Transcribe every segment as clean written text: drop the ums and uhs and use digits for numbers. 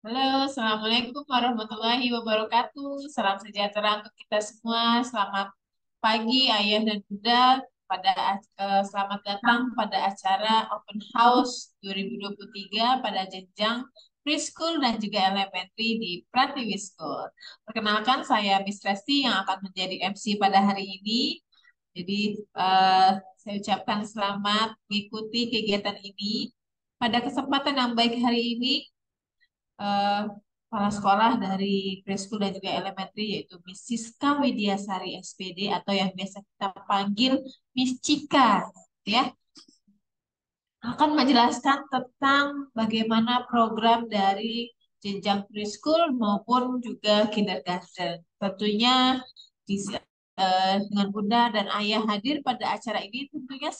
Halo, Assalamualaikum warahmatullahi wabarakatuh. Salam sejahtera untuk kita semua. Selamat pagi, Ayah dan Bunda. Selamat datang pada acara Open House 2023 pada jenjang preschool dan juga elementary di Pratiwi School. Perkenalkan, saya Miss Resti yang akan menjadi MC pada hari ini. Jadi, eh, saya ucapkan selamat mengikuti kegiatan ini. Pada kesempatan yang baik hari ini, eh, kepala sekolah dari preschool dan juga elementary yaitu Miss Siska Widiasari SPD atau yang biasa kita panggil Miss Cika ya akan menjelaskan tentang bagaimana program dari jenjang preschool maupun juga kindergarten. Tentunya dengan Bunda dan Ayah hadir pada acara ini tentunya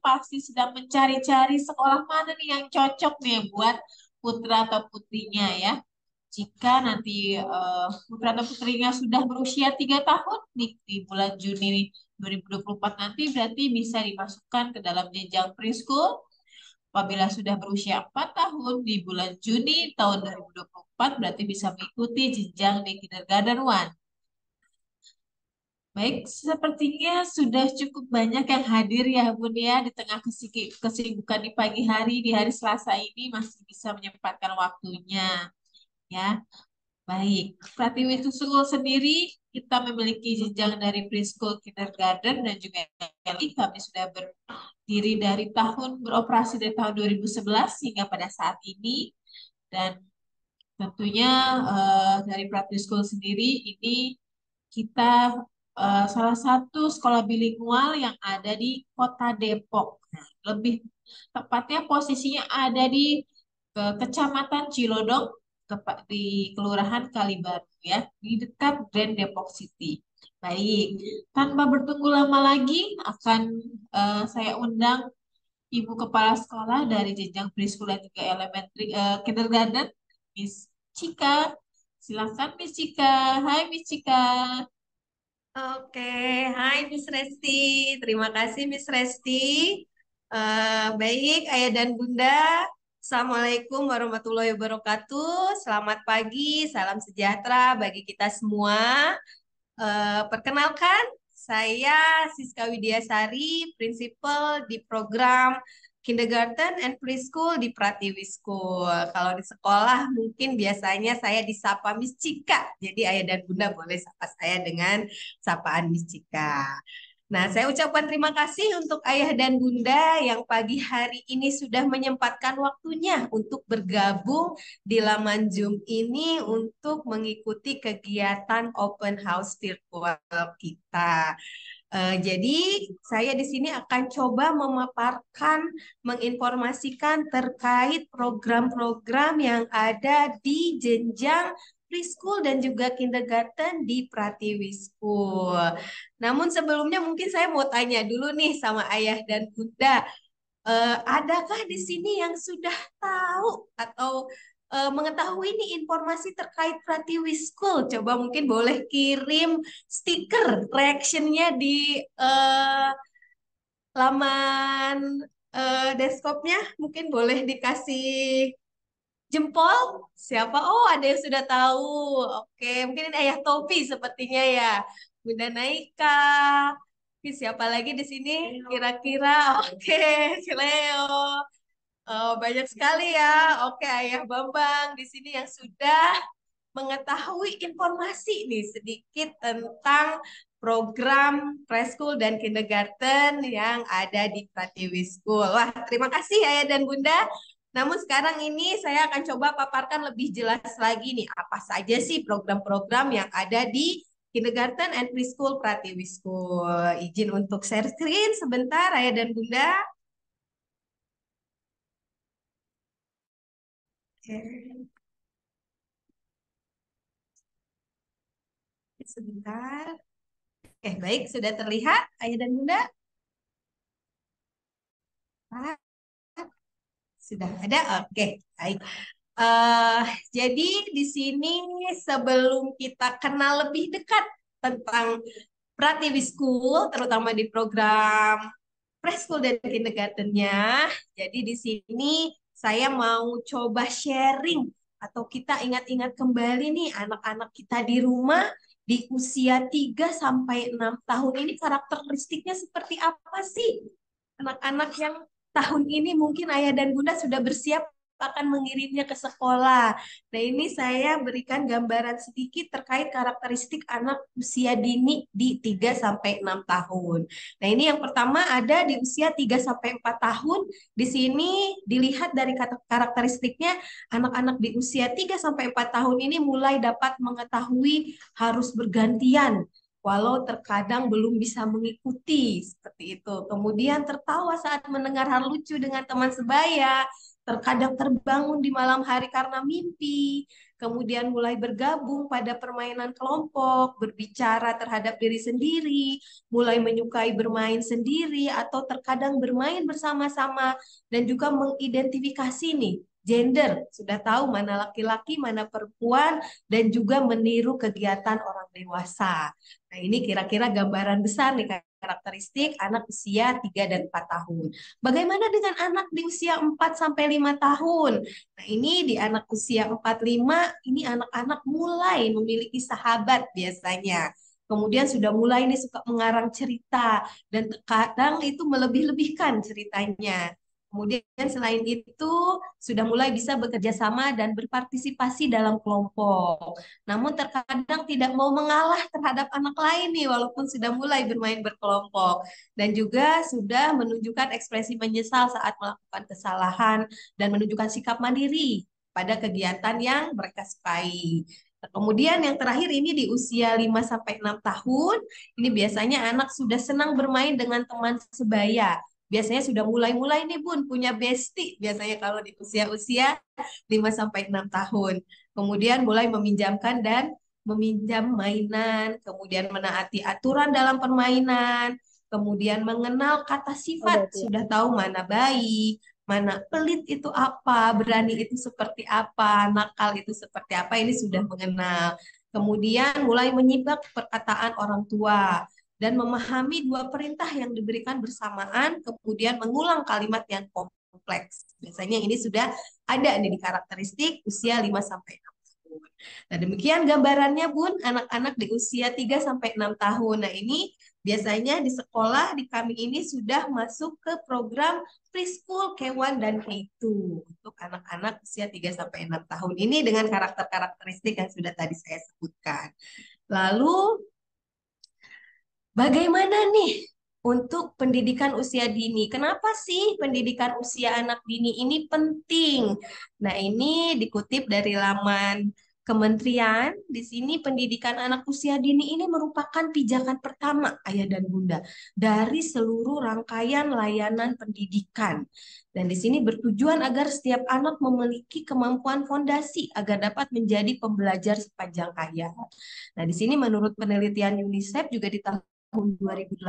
pasti sedang mencari-cari sekolah mana nih yang cocok nih buat putra atau putrinya ya. Jika nanti putra atau putrinya sudah berusia 3 tahun di bulan Juni 2024 nanti berarti bisa dimasukkan ke dalam jenjang preschool. Apabila sudah berusia 4 tahun di bulan Juni tahun 2024 berarti bisa mengikuti jenjang di kindergarten 1. Baik, sepertinya sudah cukup banyak yang hadir ya Bun ya di tengah kesibukan di pagi hari di hari Selasa ini masih bisa menyempatkan waktunya ya. Baik, Pratiwi School sendiri kita memiliki jenjang dari preschool, kindergarten dan juga LI. Kami sudah berdiri dari beroperasi dari tahun 2011 hingga pada saat ini dan tentunya dari Pratiwi School sendiri ini kita salah satu sekolah bilingual yang ada di Kota Depok. Nah, lebih tepatnya posisinya ada di Kecamatan Cilodong di Kelurahan Kalibaru ya, di dekat Grand Depok City. Baik, tanpa bertunggu lama lagi akan saya undang Ibu Kepala Sekolah dari jenjang preschool dan juga elementary kindergarten, Miss Cika. Silakan Miss Cika. Hai Miss Cika. Oke, hai Miss Resti. Terima kasih Miss Resti. Baik, Ayah dan Bunda. Assalamualaikum warahmatullahi wabarakatuh. Selamat pagi, salam sejahtera bagi kita semua. Perkenalkan, saya Siska Widiasari, Prinsipal di program Kindergarten and Preschool di Pratiwi School. Kalau di sekolah mungkin biasanya saya disapa Miss Cika. Jadi ayah dan bunda boleh sapa saya dengan sapaan Miss Cika. Nah, saya ucapkan terima kasih untuk ayah dan bunda yang pagi hari ini sudah menyempatkan waktunya untuk bergabung di laman Zoom ini untuk mengikuti kegiatan open house virtual kita. Jadi saya di sini akan coba memaparkan, menginformasikan terkait program-program yang ada di jenjang preschool dan juga kindergarten di Pratiwi School. Namun sebelumnya mungkin saya mau tanya dulu nih sama ayah dan bunda, adakah di sini yang sudah tahu atau mengetahui nih informasi terkait Pratiwi School? Coba mungkin boleh kirim stiker reactionnya di laman desktopnya. Mungkin boleh dikasih jempol. Siapa? Oh, ada yang sudah tahu. Oke, mungkin ini Ayah Topi sepertinya ya. Bunda Naika. Siapa lagi di sini? Kira-kira. Oke, si Leo. Banyak sekali ya. Oke, Ayah Bambang di sini yang sudah mengetahui informasi nih sedikit tentang program preschool dan kindergarten yang ada di Pratiwi School. Wah, terima kasih Ayah dan Bunda. Namun sekarang ini saya akan coba paparkan lebih jelas lagi nih apa saja sih program-program yang ada di kindergarten and preschool Pratiwi School. Izin untuk share screen sebentar Ayah dan Bunda. Oke. Sebentar. Oke, baik. Sudah terlihat, Ayah dan Bunda? Ah, sudah ada? Oke, baik. Eh, jadi di sini sebelum kita kenal lebih dekat tentang Pratiwi School, terutama di program preschool dan kindergartennya, jadi di sini saya mau coba sharing atau kita ingat-ingat kembali nih anak-anak kita di rumah di usia 3 sampai 6 tahun ini karakteristiknya seperti apa sih? Anak-anak yang tahun ini mungkin ayah dan bunda sudah bersiap akan mengirimnya ke sekolah. Nah, ini saya berikan gambaran sedikit terkait karakteristik anak usia dini di 3 sampai 6 tahun. Nah, ini yang pertama ada di usia 3 sampai 4 tahun. Di sini dilihat dari karakteristiknya anak-anak di usia 3 sampai 4 tahun ini mulai dapat mengetahui harus bergantian walau terkadang belum bisa mengikuti seperti itu. Kemudian tertawa saat mendengar hal lucu dengan teman sebaya, terkadang terbangun di malam hari karena mimpi, kemudian mulai bergabung pada permainan kelompok, berbicara terhadap diri sendiri, mulai menyukai bermain sendiri atau terkadang bermain bersama-sama dan juga mengidentifikasi nih gender, sudah tahu mana laki-laki, mana perempuan, dan juga meniru kegiatan orang dewasa. Nah, ini kira-kira gambaran besar nih karakteristik anak usia 3 dan 4 tahun. Bagaimana dengan anak di usia 4 sampai 5 tahun? Nah, ini di anak usia 4-5, ini anak-anak mulai memiliki sahabat biasanya. Kemudian sudah mulai nih suka mengarang cerita dan kadang itu melebih-lebihkan ceritanya. Kemudian selain itu sudah mulai bisa bekerja sama dan berpartisipasi dalam kelompok. Namun terkadang tidak mau mengalah terhadap anak lain nih walaupun sudah mulai bermain berkelompok dan juga sudah menunjukkan ekspresi menyesal saat melakukan kesalahan dan menunjukkan sikap mandiri pada kegiatan yang mereka sukai. Nah, kemudian yang terakhir ini di usia 5 sampai 6 tahun, ini biasanya anak sudah senang bermain dengan teman sebaya. Biasanya sudah mulai-mulai nih Bun punya bestie biasanya kalau di usia-usia 5 sampai 6 tahun. Kemudian mulai meminjamkan dan meminjam mainan, kemudian menaati aturan dalam permainan, kemudian mengenal kata sifat, sudah tahu mana baik, mana pelit itu apa, berani itu seperti apa, nakal itu seperti apa, ini sudah mengenal. Kemudian mulai menyimak perkataan orang tua dan memahami dua perintah yang diberikan bersamaan, kemudian mengulang kalimat yang kompleks. Biasanya ini sudah ada nih di karakteristik usia 5 sampai 6 tahun. Nah, demikian gambarannya Bun, anak-anak di usia 3 sampai 6 tahun. Nah, ini biasanya di sekolah di kami ini sudah masuk ke program preschool K1 dan K2 untuk anak-anak usia 3 sampai 6 tahun ini dengan karakter-karakteristik yang sudah tadi saya sebutkan. Lalu bagaimana nih untuk pendidikan usia dini? Kenapa sih pendidikan usia anak dini ini penting? Nah, ini dikutip dari laman Kementerian. Di sini pendidikan anak usia dini ini merupakan pijakan pertama ayah dan bunda dari seluruh rangkaian layanan pendidikan. Dan di sini bertujuan agar setiap anak memiliki kemampuan fondasi agar dapat menjadi pembelajar sepanjang hayat. Nah, di sini menurut penelitian UNICEF juga di tahun 2018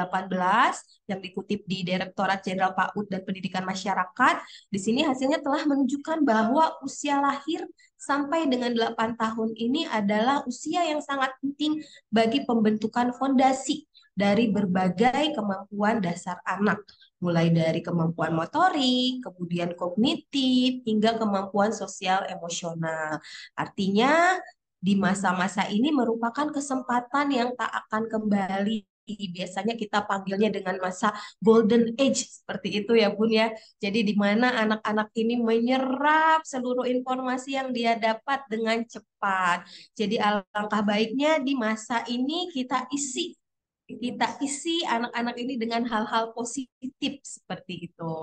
yang dikutip di Direktorat Jenderal PAUD dan Pendidikan Masyarakat, di sini hasilnya telah menunjukkan bahwa usia lahir sampai dengan 8 tahun ini adalah usia yang sangat penting bagi pembentukan fondasi dari berbagai kemampuan dasar anak, mulai dari kemampuan motorik, kemudian kognitif, hingga kemampuan sosial emosional. Artinya, di masa-masa ini merupakan kesempatan yang tak akan kembali. Biasanya kita panggilnya dengan masa golden age seperti itu ya Bun ya. Jadi di mana anak-anak ini menyerap seluruh informasi yang dia dapat dengan cepat. Jadi alangkah baiknya di masa ini kita isi anak-anak ini dengan hal-hal positif seperti itu.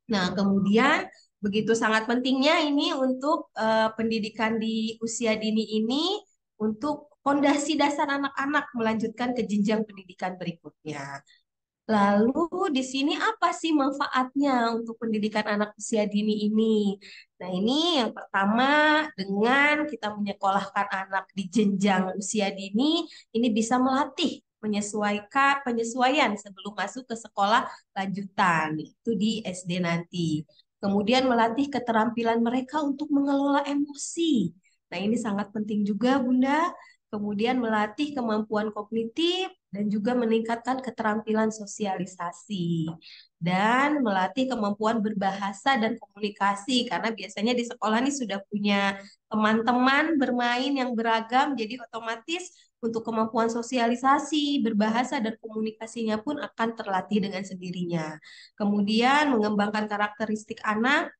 Nah, kemudian begitu sangat pentingnya ini untuk pendidikan di usia dini ini untuk fondasi dasar anak-anak melanjutkan ke jenjang pendidikan berikutnya. Lalu di sini apa sih manfaatnya untuk pendidikan anak usia dini ini? Nah, ini yang pertama dengan kita menyekolahkan anak di jenjang usia dini, ini bisa melatih penyesuaian sebelum masuk ke sekolah lanjutan, itu di SD nanti. Kemudian melatih keterampilan mereka untuk mengelola emosi. Nah, ini sangat penting juga, Bunda. kemudian melatih kemampuan kognitif, dan juga meningkatkan keterampilan sosialisasi, dan melatih kemampuan berbahasa dan komunikasi, karena biasanya di sekolah ini sudah punya teman-teman bermain yang beragam, jadi otomatis untuk kemampuan sosialisasi, berbahasa, dan komunikasinya pun akan terlatih dengan sendirinya. Kemudian mengembangkan karakteristik anak,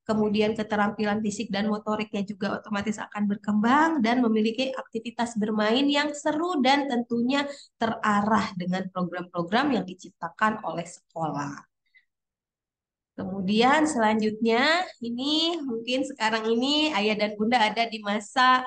kemudian keterampilan fisik dan motoriknya juga otomatis akan berkembang dan memiliki aktivitas bermain yang seru dan tentunya terarah dengan program-program yang diciptakan oleh sekolah. Kemudian selanjutnya ini mungkin sekarang ini ayah dan bunda ada di masa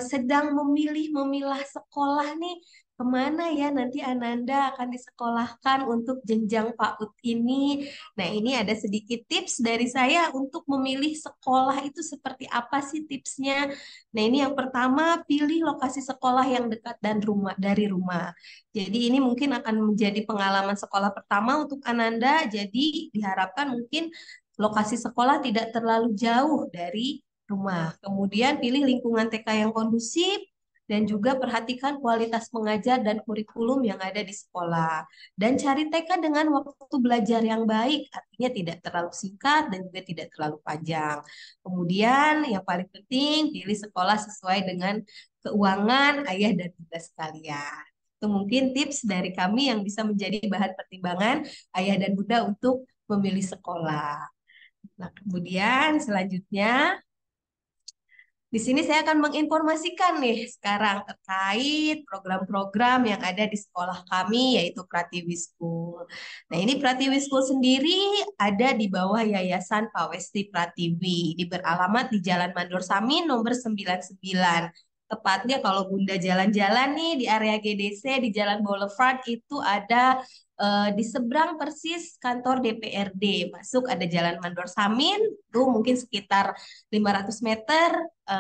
sedang memilah sekolah nih, kemana ya nanti Ananda akan disekolahkan untuk jenjang PAUD ini. Nah, ini ada sedikit tips dari saya untuk memilih sekolah itu seperti apa sih tipsnya. Nah, ini yang pertama, pilih lokasi sekolah yang dekat dan dari rumah. Jadi ini mungkin akan menjadi pengalaman sekolah pertama untuk Ananda. Jadi diharapkan mungkin lokasi sekolah tidak terlalu jauh dari rumah. Kemudian pilih lingkungan TK yang kondusif dan juga perhatikan kualitas pengajar dan kurikulum yang ada di sekolah. Dan cari TK dengan waktu belajar yang baik, artinya tidak terlalu singkat dan juga tidak terlalu panjang. Kemudian yang paling penting pilih sekolah sesuai dengan keuangan ayah dan bunda sekalian. Itu mungkin tips dari kami yang bisa menjadi bahan pertimbangan ayah dan bunda untuk memilih sekolah. Nah, kemudian selanjutnya di sini saya akan menginformasikan nih sekarang terkait program-program yang ada di sekolah kami yaitu Pratiwi School. Nah, ini Pratiwi School sendiri ada di bawah Yayasan Pawesti Pratiwi. Ini beralamat di Jalan Mandor Samin nomor 99. Tepatnya kalau Bunda jalan-jalan nih di area GDC di Jalan Boulevard itu ada di seberang persis kantor DPRD. Masuk ada Jalan Mandor Samin, tuh mungkin sekitar 500 meter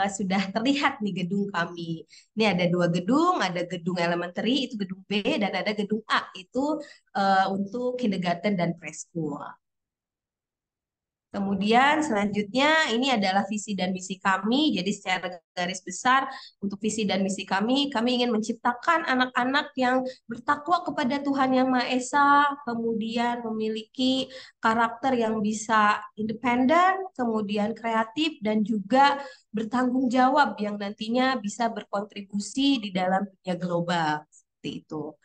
sudah terlihat nih gedung kami. Ini ada dua gedung, ada gedung elementary itu gedung B dan ada gedung A itu untuk kindergarten dan preschool. Kemudian selanjutnya ini adalah visi dan misi kami. Jadi secara garis besar untuk visi dan misi kami ingin menciptakan anak-anak yang bertakwa kepada Tuhan Yang Maha Esa, kemudian memiliki karakter yang bisa independen, kemudian kreatif dan juga bertanggung jawab yang nantinya bisa berkontribusi di dalam dunia global. Seperti itu.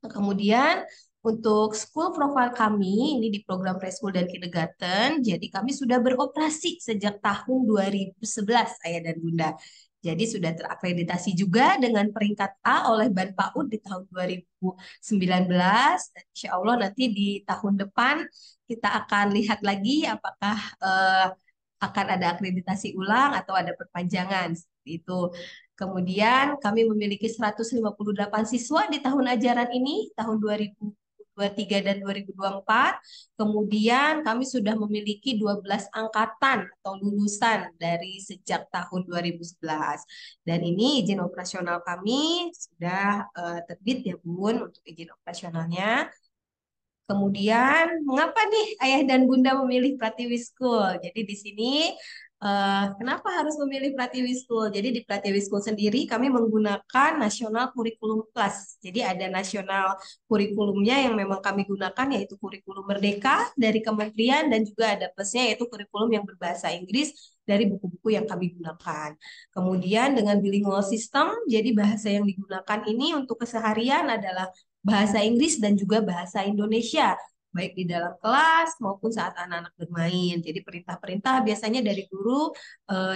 Kemudian untuk school profile kami ini di program preschool dan kindergarten, jadi kami sudah beroperasi sejak tahun 2011 Ayah dan Bunda. Jadi sudah terakreditasi juga dengan peringkat A oleh Ban PAUD di tahun 2019. Dan insya Allah nanti di tahun depan kita akan lihat lagi apakah akan ada akreditasi ulang atau ada perpanjangan seperti itu. Kemudian kami memiliki 158 siswa di tahun ajaran ini, tahun 2023 dan 2024. Kemudian kami sudah memiliki 12 angkatan atau lulusan dari sejak tahun 2011. Dan ini izin operasional kami sudah terbit ya Bun untuk izin operasionalnya. Kemudian, mengapa nih ayah dan bunda memilih Pratiwi School? Jadi di sini, kenapa harus memilih Pratiwi School? Jadi di Pratiwi School sendiri kami menggunakan National Curriculum Plus. Jadi ada nasional kurikulumnya yang memang kami gunakan yaitu kurikulum Merdeka dari kementerian dan juga ada plusnya yaitu kurikulum yang berbahasa Inggris dari buku-buku yang kami gunakan. Kemudian dengan bilingual system, jadi bahasa yang digunakan ini untuk keseharian adalah bahasa Inggris dan juga bahasa Indonesia, baik di dalam kelas maupun saat anak-anak bermain. Jadi perintah-perintah biasanya dari guru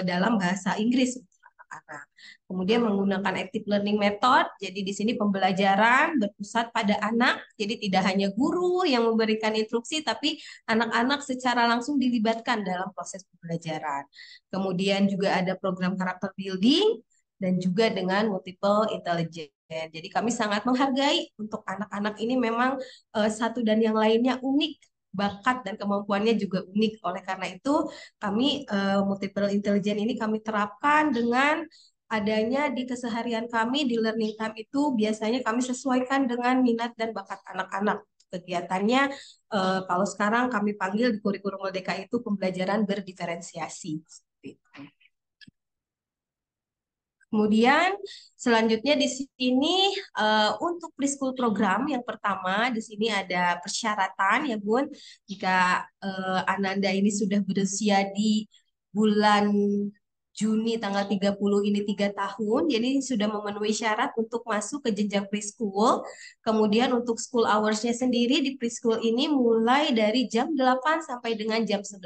dalam bahasa Inggris untuk anak-anak. Kemudian menggunakan active learning method, jadi di sini pembelajaran berpusat pada anak, jadi tidak hanya guru yang memberikan instruksi, tapi anak-anak secara langsung dilibatkan dalam proses pembelajaran. Kemudian juga ada program karakter building, dan juga dengan multiple intelligence. Jadi kami sangat menghargai untuk anak-anak ini memang satu dan yang lainnya unik, bakat dan kemampuannya juga unik. Oleh karena itu, kami multiple intelligence ini kami terapkan dengan adanya di keseharian kami di learning time itu biasanya kami sesuaikan dengan minat dan bakat anak-anak. Kegiatannya kalau sekarang kami panggil di kurikulum Merdeka itu pembelajaran berdiferensiasi. Seperti itu. Kemudian selanjutnya di sini untuk preschool program yang pertama di sini ada persyaratan ya Bun. Jika Ananda ini sudah berusia di bulan Juni tanggal 30 ini 3 tahun, jadi sudah memenuhi syarat untuk masuk ke jenjang preschool. Kemudian untuk school hours-nya sendiri di preschool ini mulai dari jam 8 sampai dengan jam 11.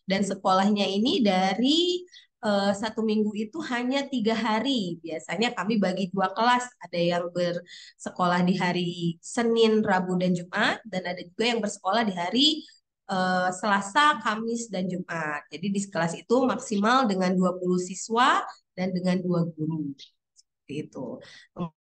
Dan sekolahnya ini dari 1 minggu itu hanya 3 hari. Biasanya kami bagi 2 kelas. Ada yang bersekolah di hari Senin, Rabu, dan Jumat, dan ada juga yang bersekolah di hari Selasa, Kamis, dan Jumat. Jadi di kelas itu maksimal dengan 20 siswa dan dengan 2 guru. Seperti itu.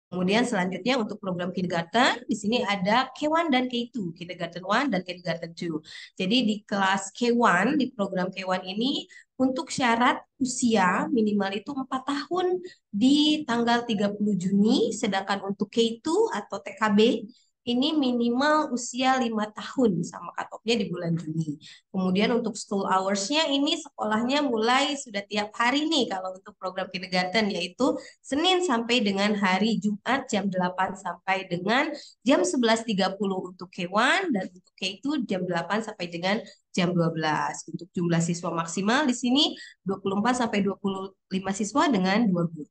Kemudian selanjutnya untuk program kindergarten, di sini ada K1 dan K2, kindergarten 1 dan kindergarten 2. Jadi di kelas K1, di program K1 ini, untuk syarat usia minimal itu 4 tahun di tanggal 30 Juni, sedangkan untuk K2 atau TKB, ini minimal usia 5 tahun sama cut-off-nya di bulan Juni. Kemudian untuk school hours-nya ini sekolahnya mulai sudah tiap hari nih kalau untuk program kindergarten, yaitu Senin sampai dengan hari Jumat jam 8 sampai dengan jam 11.30 untuk K1 dan untuk K2 jam 8 sampai dengan jam 12. Untuk jumlah siswa maksimal di sini 24 sampai 25 siswa dengan 2 guru.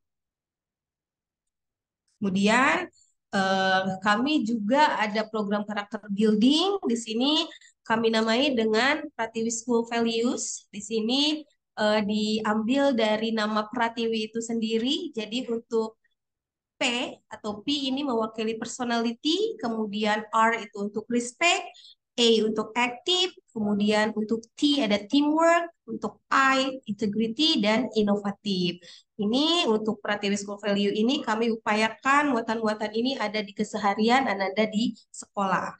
Kemudian kami juga ada program karakter building. Di sini kami namai dengan Pratiwi School Values. Di sini diambil dari nama Pratiwi itu sendiri. Jadi untuk P atau P ini mewakili personality, kemudian R itu untuk respect, A untuk active, kemudian untuk T ada teamwork, untuk I integrity dan inovatif. Ini untuk Pratiwi School Value ini kami upayakan muatan-muatan ini ada di keseharian Ananda di sekolah.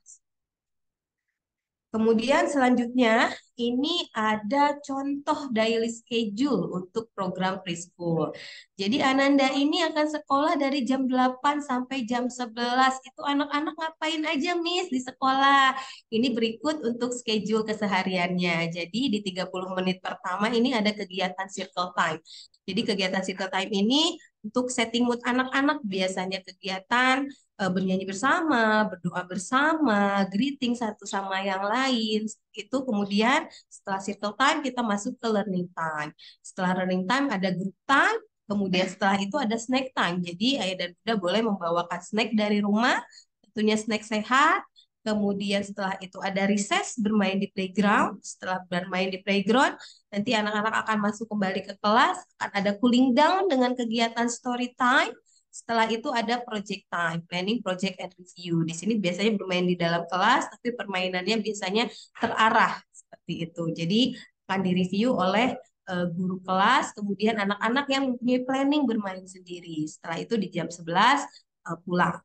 Kemudian selanjutnya ini ada contoh daily schedule untuk program preschool. Jadi Ananda ini akan sekolah dari jam 8 sampai jam 11. Itu anak-anak ngapain aja Miss di sekolah? Ini berikut untuk schedule kesehariannya. Jadi di 30 menit pertama ini ada kegiatan circle time. Jadi kegiatan circle time ini untuk setting mood anak-anak, biasanya kegiatan bernyanyi bersama, berdoa bersama, greeting satu sama yang lain. Itu kemudian setelah circle time kita masuk ke learning time. Setelah learning time ada group time, kemudian setelah itu ada snack time. Jadi ayah dan bunda boleh membawakan snack dari rumah, tentunya snack sehat. Kemudian setelah itu ada recess, bermain di playground. Setelah bermain di playground, nanti anak-anak akan masuk kembali ke kelas, akan ada cooling down dengan kegiatan story time. Setelah itu ada project time, planning, project, and review. Di sini biasanya bermain di dalam kelas, tapi permainannya biasanya terarah seperti itu. Jadi akan direview oleh guru kelas, kemudian anak-anak yang mempunyai planning bermain sendiri. Setelah itu di jam 11 pulang.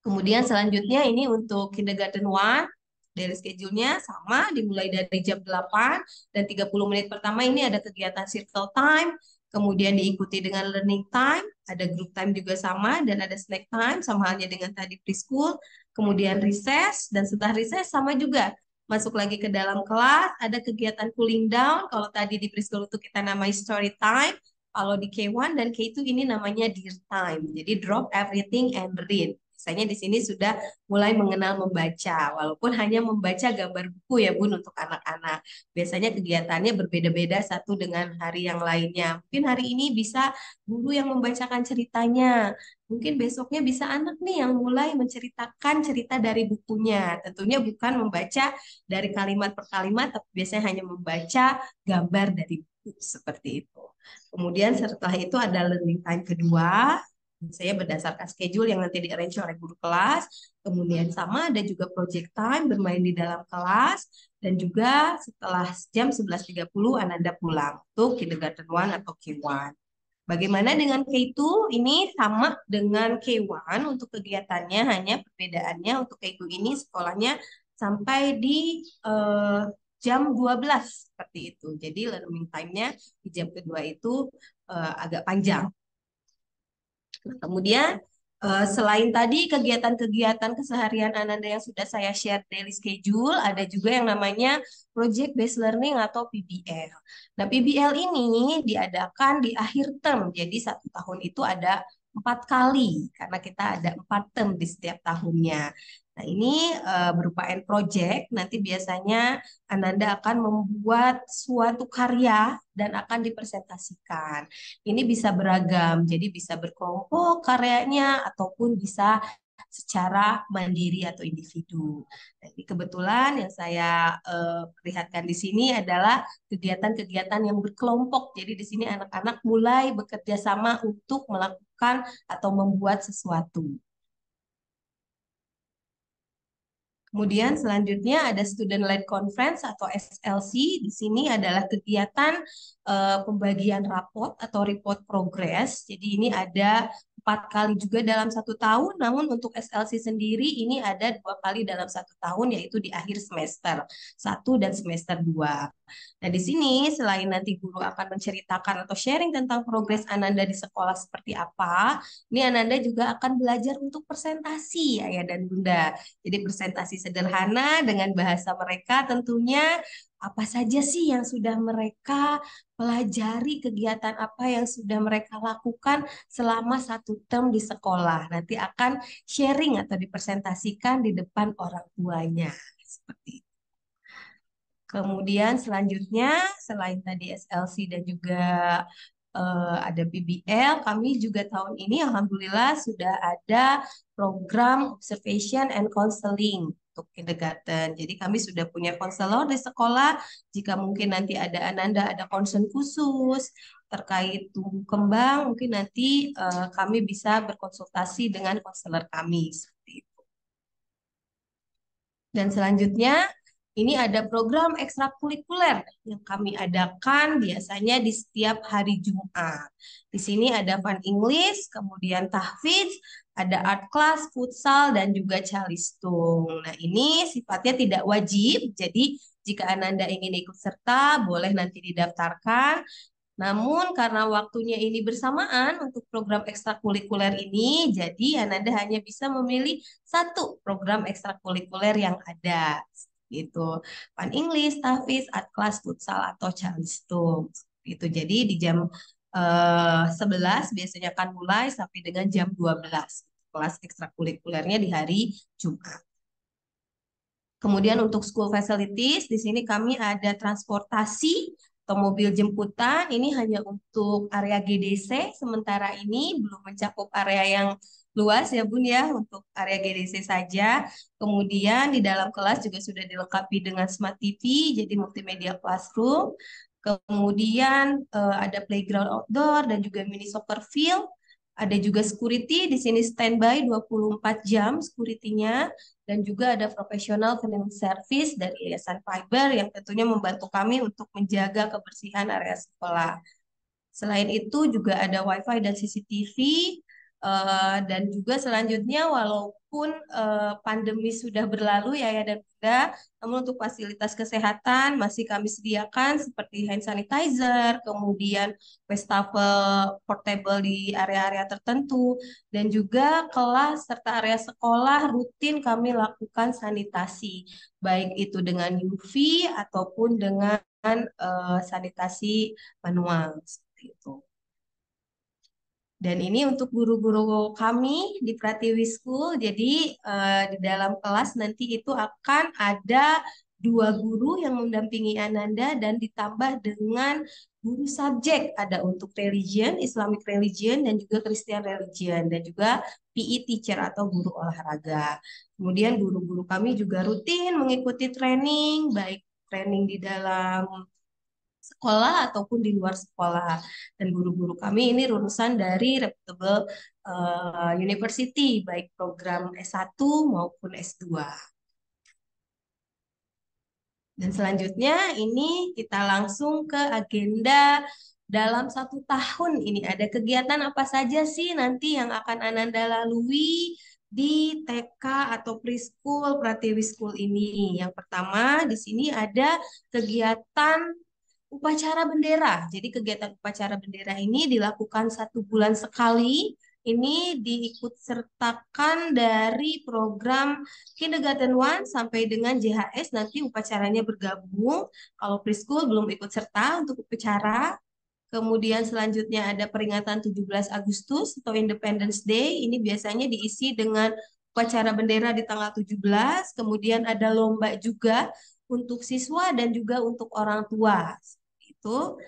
Kemudian selanjutnya ini untuk kindergarten 1, dari schedule-nya sama, dimulai dari jam 8 dan 30 menit pertama ini ada kegiatan circle time, kemudian diikuti dengan learning time, ada group time juga sama, dan ada snack time, sama halnya dengan tadi preschool, kemudian recess, dan setelah recess sama juga, masuk lagi ke dalam kelas, ada kegiatan cooling down, kalau tadi di preschool itu kita namai story time, kalau di K1 dan K2 ini namanya dear time, jadi drop everything and read. Misalnya di sini sudah mulai mengenal membaca, walaupun hanya membaca gambar buku ya Bun untuk anak-anak. Biasanya kegiatannya berbeda-beda satu dengan hari yang lainnya. Mungkin hari ini bisa guru yang membacakan ceritanya. Mungkin besoknya bisa anak nih yang mulai menceritakan cerita dari bukunya. Tentunya bukan membaca dari kalimat per kalimat, tapi biasanya hanya membaca gambar dari buku seperti itu. Kemudian setelah itu ada learning time kedua, saya berdasarkan schedule yang nanti di-arrange oleh guru kelas. Kemudian sama ada juga project time bermain di dalam kelas. Dan juga setelah jam 11.30 Ananda pulang untuk kindergarten 1 atau K1. Bagaimana dengan K2? Ini sama dengan K1 untuk kegiatannya, hanya perbedaannya untuk K2 ini sekolahnya sampai di jam 12 seperti itu. Jadi learning time-nya di jam kedua itu agak panjang. Nah, kemudian Selain tadi kegiatan-kegiatan keseharian Ananda yang sudah saya share daily schedule, ada juga yang namanya Project Based Learning atau PBL. Nah, PBL ini diadakan di akhir term, jadi satu tahun itu ada 4 kali, karena kita ada 4 term di setiap tahunnya. Nah, ini berupa end project, nanti biasanya Ananda akan membuat suatu karya dan akan dipresentasikan. Ini bisa beragam, jadi bisa berkelompok karyanya ataupun bisa secara mandiri atau individu. Nah, ini kebetulan yang saya perlihatkan di sini adalah kegiatan-kegiatan yang berkelompok. Jadi di sini anak-anak mulai bekerja sama untuk melakukan atau membuat sesuatu. Kemudian selanjutnya ada Student Led Conference atau SLC. Di sini adalah kegiatan pembagian raport atau report progress. Jadi ini ada 4 kali juga dalam satu tahun. Namun untuk SLC sendiri ini ada 2 kali dalam satu tahun, yaitu di akhir semester 1 dan semester 2. Nah, di sini selain nanti guru akan menceritakan atau sharing tentang progres Ananda di sekolah seperti apa, ini Ananda juga akan belajar untuk presentasi, ayah dan bunda. Jadi presentasi sederhana dengan bahasa mereka tentunya apa saja sih yang sudah mereka pelajari, kegiatan apa yang sudah mereka lakukan selama satu term di sekolah. Nanti akan sharing atau dipresentasikan di depan orang tuanya. Seperti itu. Kemudian selanjutnya selain tadi SLC dan juga ada BBL, kami juga tahun ini alhamdulillah sudah ada program observation and counseling untuk kindergarten. Jadi kami sudah punya konselor di sekolah. Jika mungkin nanti ada Ananda ada concern khusus terkait tumbuh kembang, mungkin nanti kami bisa berkonsultasi dengan konselor kami seperti itu. Dan selanjutnya, ini ada program ekstrakurikuler yang kami adakan biasanya di setiap hari Jumat. Di sini ada Fun English, kemudian tahfidz, ada art class, futsal, dan juga calistung. Nah, ini sifatnya tidak wajib, jadi jika Ananda ingin ikut serta, boleh nanti didaftarkan. Namun karena waktunya ini bersamaan untuk program ekstrakurikuler ini, jadi Ananda hanya bisa memilih satu program ekstrakurikuler yang ada. Gitu. Fun English, Tahfiz, Art Class, Futsal, atau Calistung. Itu. Jadi di jam 11 biasanya akan mulai sampai dengan jam 12. Kelas ekstrakurikulernya di hari Jumat. Kemudian untuk school facilities, di sini kami ada transportasi atau mobil jemputan. Ini hanya untuk area GDC, sementara ini belum mencakup area yang luas ya Bun ya, untuk area GDC saja. Kemudian di dalam kelas juga sudah dilengkapi dengan smart TV, jadi multimedia classroom. Kemudian ada playground outdoor dan juga mini soccer field. Ada juga security, di sini standby 24 jam security-nya. Dan juga ada profesional cleaning service dari Yayasan Fiber yang tentunya membantu kami untuk menjaga kebersihan area sekolah. Selain itu juga ada WiFi dan CCTV. Dan juga selanjutnya walaupun pandemi sudah berlalu ya dan bunda, namun untuk fasilitas kesehatan masih kami sediakan seperti hand sanitizer, kemudian wastafel portable di area-area tertentu, dan juga kelas serta area sekolah rutin kami lakukan sanitasi, baik itu dengan UV ataupun dengan sanitasi manual seperti itu. Dan ini untuk guru-guru kami di Pratiwi School. Jadi di dalam kelas nanti itu akan ada 2 guru yang mendampingi Ananda dan ditambah dengan guru subjek. Ada untuk religion, Islamic religion, dan juga Christian religion. Dan juga PE teacher atau guru olahraga. Kemudian guru-guru kami juga rutin mengikuti training, baik training di dalam sekolah ataupun di luar sekolah. Dan guru-guru kami ini lulusan dari reputable university, baik program S1 maupun S2. Dan selanjutnya ini kita langsung ke agenda dalam satu tahun ini. Ada kegiatan apa saja sih nanti yang akan Ananda lalui di TK atau preschool Pratiwi School ini. Yang pertama di sini ada kegiatan upacara bendera. Jadi kegiatan upacara bendera ini dilakukan 1 bulan sekali ini diikut sertakan dari program Kindergarten 1 sampai dengan JHS, nanti upacaranya bergabung. Kalau preschool belum ikut serta untuk upacara. Kemudian selanjutnya ada peringatan 17 Agustus atau Independence Day. Ini biasanya diisi dengan upacara bendera di tanggal 17. Kemudian ada lomba juga untuk siswa dan juga untuk orang tua. Itu.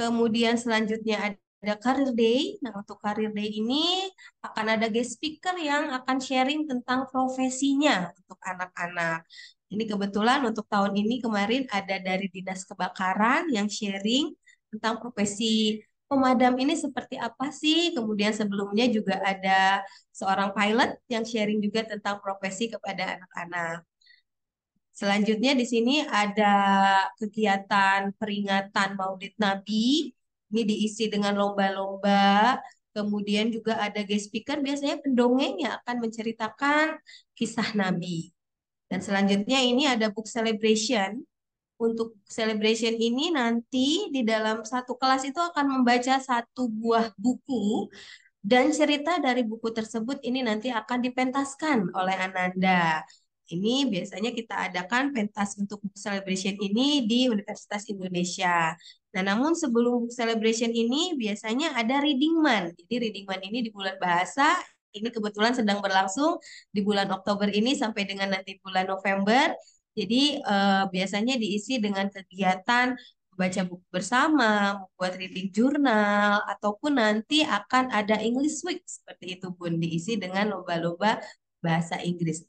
Kemudian selanjutnya ada Career Day. Nah, untuk Career Day ini akan ada guest speaker yang akan sharing tentang profesinya untuk anak-anak. Ini kebetulan untuk tahun ini kemarin ada dari Dinas Kebakaran yang sharing tentang profesi pemadam ini seperti apa sih. Kemudian sebelumnya juga ada seorang pilot yang sharing juga tentang profesi kepada anak-anak. Selanjutnya di sini ada kegiatan peringatan Maulid Nabi. Ini diisi dengan lomba-lomba. Kemudian juga ada guest speaker, biasanya pendongeng yang akan menceritakan kisah Nabi. Dan selanjutnya ini ada book celebration. Untuk celebration ini nanti di dalam satu kelas itu akan membaca satu buah buku dan cerita dari buku tersebut ini nanti akan dipentaskan oleh Ananda. Ini biasanya kita adakan pentas untuk book celebration ini di Universitas Indonesia. Nah, namun sebelum book celebration ini biasanya ada reading month. Jadi reading month ini di bulan bahasa, ini kebetulan sedang berlangsung di bulan Oktober ini sampai dengan nanti bulan November. Jadi biasanya diisi dengan kegiatan baca buku bersama, membuat reading journal, ataupun nanti akan ada English Week seperti itu pun diisi dengan lomba-lomba bahasa Inggris.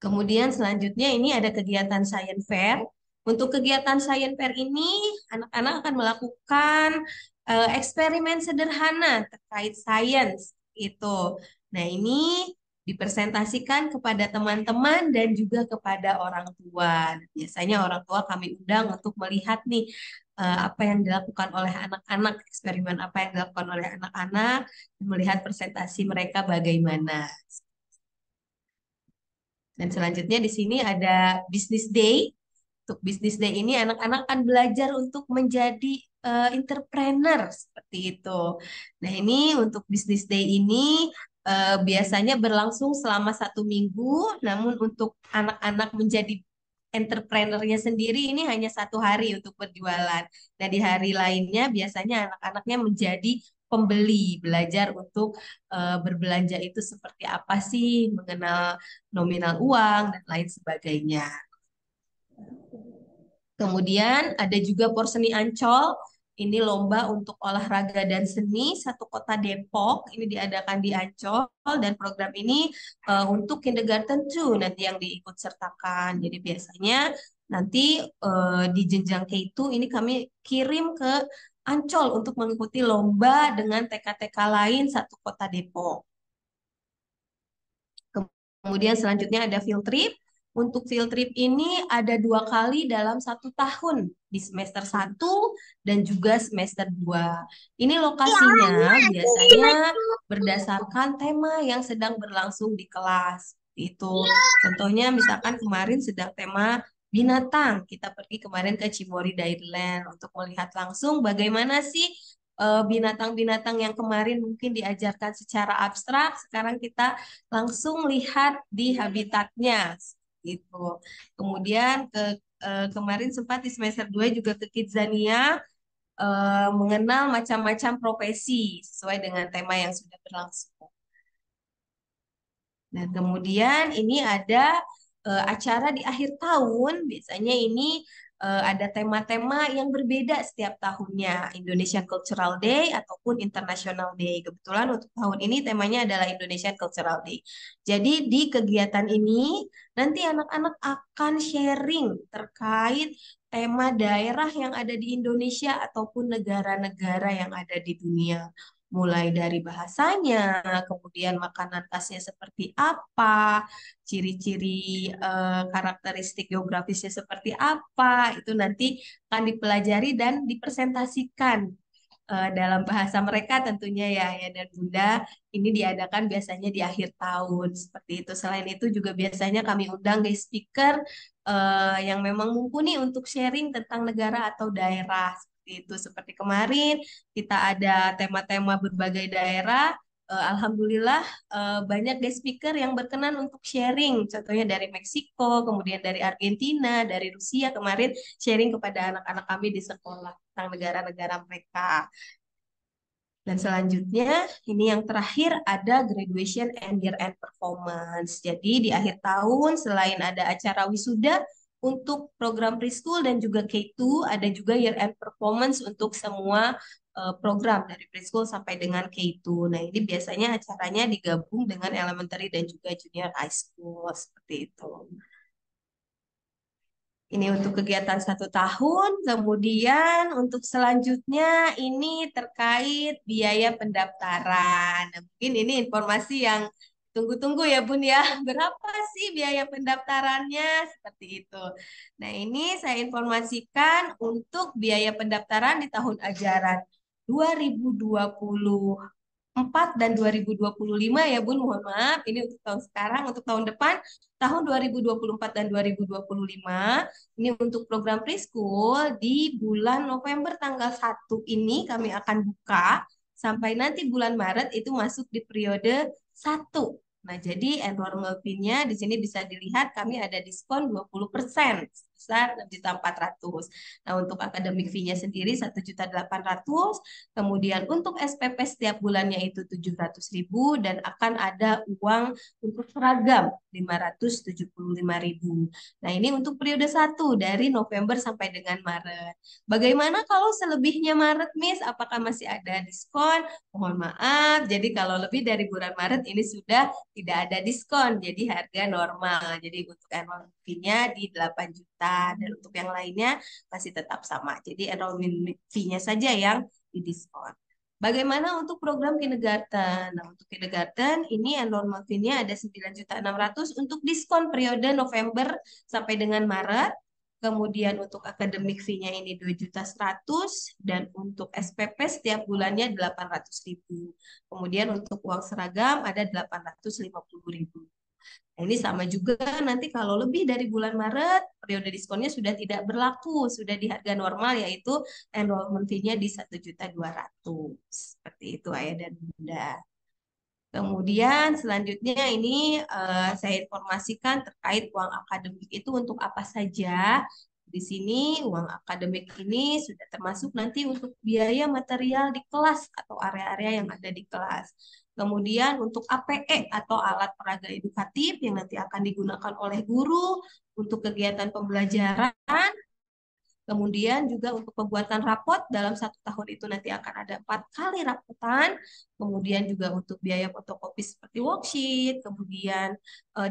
Kemudian selanjutnya ini ada kegiatan Science Fair. Untuk kegiatan Science Fair ini anak-anak akan melakukan eksperimen sederhana terkait sains itu. Nah, ini dipresentasikan kepada teman-teman dan juga kepada orang tua. Biasanya orang tua kami undang untuk melihat nih apa yang dilakukan oleh anak-anak, eksperimen apa yang dilakukan oleh anak-anak, melihat presentasi mereka bagaimana. Dan selanjutnya di sini ada Business Day. Untuk Business Day ini anak-anak akan belajar untuk menjadi entrepreneur seperti itu. Nah, ini untuk Business Day ini biasanya berlangsung selama 1 minggu, namun untuk anak-anak menjadi entrepreneurnya sendiri ini hanya 1 hari untuk berjualan. Nah, di hari lainnya biasanya anak-anaknya menjadi pembeli, belajar untuk berbelanja itu seperti apa sih, mengenal nominal uang dan lain sebagainya. Kemudian ada juga Porseni Ancol. Ini lomba untuk olahraga dan seni satu kota Depok. Ini diadakan di Ancol dan program ini untuk kindergarten 2 nanti yang diikut sertakan. Jadi biasanya nanti di jenjang K2 ini kami kirim ke Ancol untuk mengikuti lomba dengan TK-TK lain satu kota Depok. Kemudian selanjutnya ada field trip. Untuk field trip ini ada 2 kali dalam 1 tahun di semester 1 dan juga semester 2. Ini lokasinya biasanya berdasarkan tema yang sedang berlangsung di kelas. Itu contohnya misalkan kemarin sedang tema binatang. Kita pergi kemarin ke Cimory Dairyland untuk melihat langsung bagaimana sih binatang-binatang yang kemarin mungkin diajarkan secara abstrak, sekarang kita langsung lihat di habitatnya gitu. Kemudian kemarin sempat di semester 2 juga ke Kidzania mengenal macam-macam profesi sesuai dengan tema yang sudah berlangsung. Nah, kemudian ini ada acara di akhir tahun, biasanya ini ada tema-tema yang berbeda setiap tahunnya, Indonesian Cultural Day ataupun International Day. Kebetulan untuk tahun ini temanya adalah Indonesian Cultural Day. Jadi di kegiatan ini nanti anak-anak akan sharing terkait tema daerah yang ada di Indonesia ataupun negara-negara yang ada di dunia, mulai dari bahasanya, kemudian makanan khasnya seperti apa, ciri-ciri karakteristik geografisnya seperti apa, itu nanti akan dipelajari dan dipresentasikan dalam bahasa mereka tentunya ya Ayah dan Bunda. Ini diadakan biasanya di akhir tahun seperti itu. Selain itu juga biasanya kami undang guest speaker yang memang mumpuni untuk sharing tentang negara atau daerah. Itu seperti kemarin kita ada tema-tema berbagai daerah. Alhamdulillah banyak guest speaker yang berkenan untuk sharing. Contohnya dari Meksiko, kemudian dari Argentina, dari Rusia kemarin sharing kepada anak-anak kami di sekolah tentang negara-negara mereka. Dan selanjutnya, ini yang terakhir ada graduation and year-end performance. Jadi di akhir tahun, selain ada acara wisuda untuk program preschool dan juga K2, ada juga year-end performance untuk semua program dari preschool sampai dengan K2. Nah, ini biasanya acaranya digabung dengan elementary dan juga junior high school, seperti itu. Ini untuk kegiatan 1 tahun. Kemudian untuk selanjutnya ini terkait biaya pendaftaran. Nah, mungkin ini informasi yang tunggu-tunggu ya Bun ya. Berapa sih biaya pendaftarannya? Seperti itu. Nah ini saya informasikan untuk biaya pendaftaran di tahun ajaran 2020 dan 2025 ya Bun, mohon maaf. Ini untuk tahun sekarang, untuk tahun depan, tahun 2024 dan 2025, ini untuk program preschool di bulan November tanggal 1 ini kami akan buka, sampai nanti bulan Maret itu masuk di periode 1. Nah, jadi enrollment fee-nya di sini bisa dilihat kami ada diskon 20% sebesar 6.400.000. Nah, untuk akademik fee-nya sendiri 1.800.000. Kemudian untuk SPP setiap bulannya itu 700.000 dan akan ada uang untuk seragam 575.000. Nah, ini untuk periode 1 dari November sampai dengan Maret. Bagaimana kalau selebihnya Maret, Miss? Apakah masih ada diskon? Mohon maaf. Jadi kalau lebih dari bulan Maret ini sudah tidak ada diskon. Jadi harga normal. Jadi untuk enrollment fee-nya di 8 juta dan untuk yang lainnya masih tetap sama. Jadi enrollment fee-nya saja yang didiskon. Bagaimana untuk program kindergarten? Nah, untuk kindergarten ini enrollment fee-nya ada 9.600.000 untuk diskon periode November sampai dengan Maret. Kemudian untuk akademik fee-nya ini 2.100.000 dan untuk SPP setiap bulannya 800.000. Kemudian untuk uang seragam ada 850.000. Nah, ini sama juga nanti kalau lebih dari bulan Maret, periode diskonnya sudah tidak berlaku, sudah di harga normal yaitu enrollment fee-nya di 1.200.000. Seperti itu Ayah dan Bunda. Kemudian selanjutnya ini saya informasikan terkait uang akademik itu untuk apa saja. Di sini uang akademik ini sudah termasuk nanti untuk biaya material di kelas atau area-area yang ada di kelas. Kemudian untuk APE atau alat peraga edukatif yang nanti akan digunakan oleh guru untuk kegiatan pembelajaran. Kemudian juga untuk pembuatan rapot dalam 1 tahun itu nanti akan ada 4 kali rapotan. Kemudian juga untuk biaya fotokopi seperti worksheet, kemudian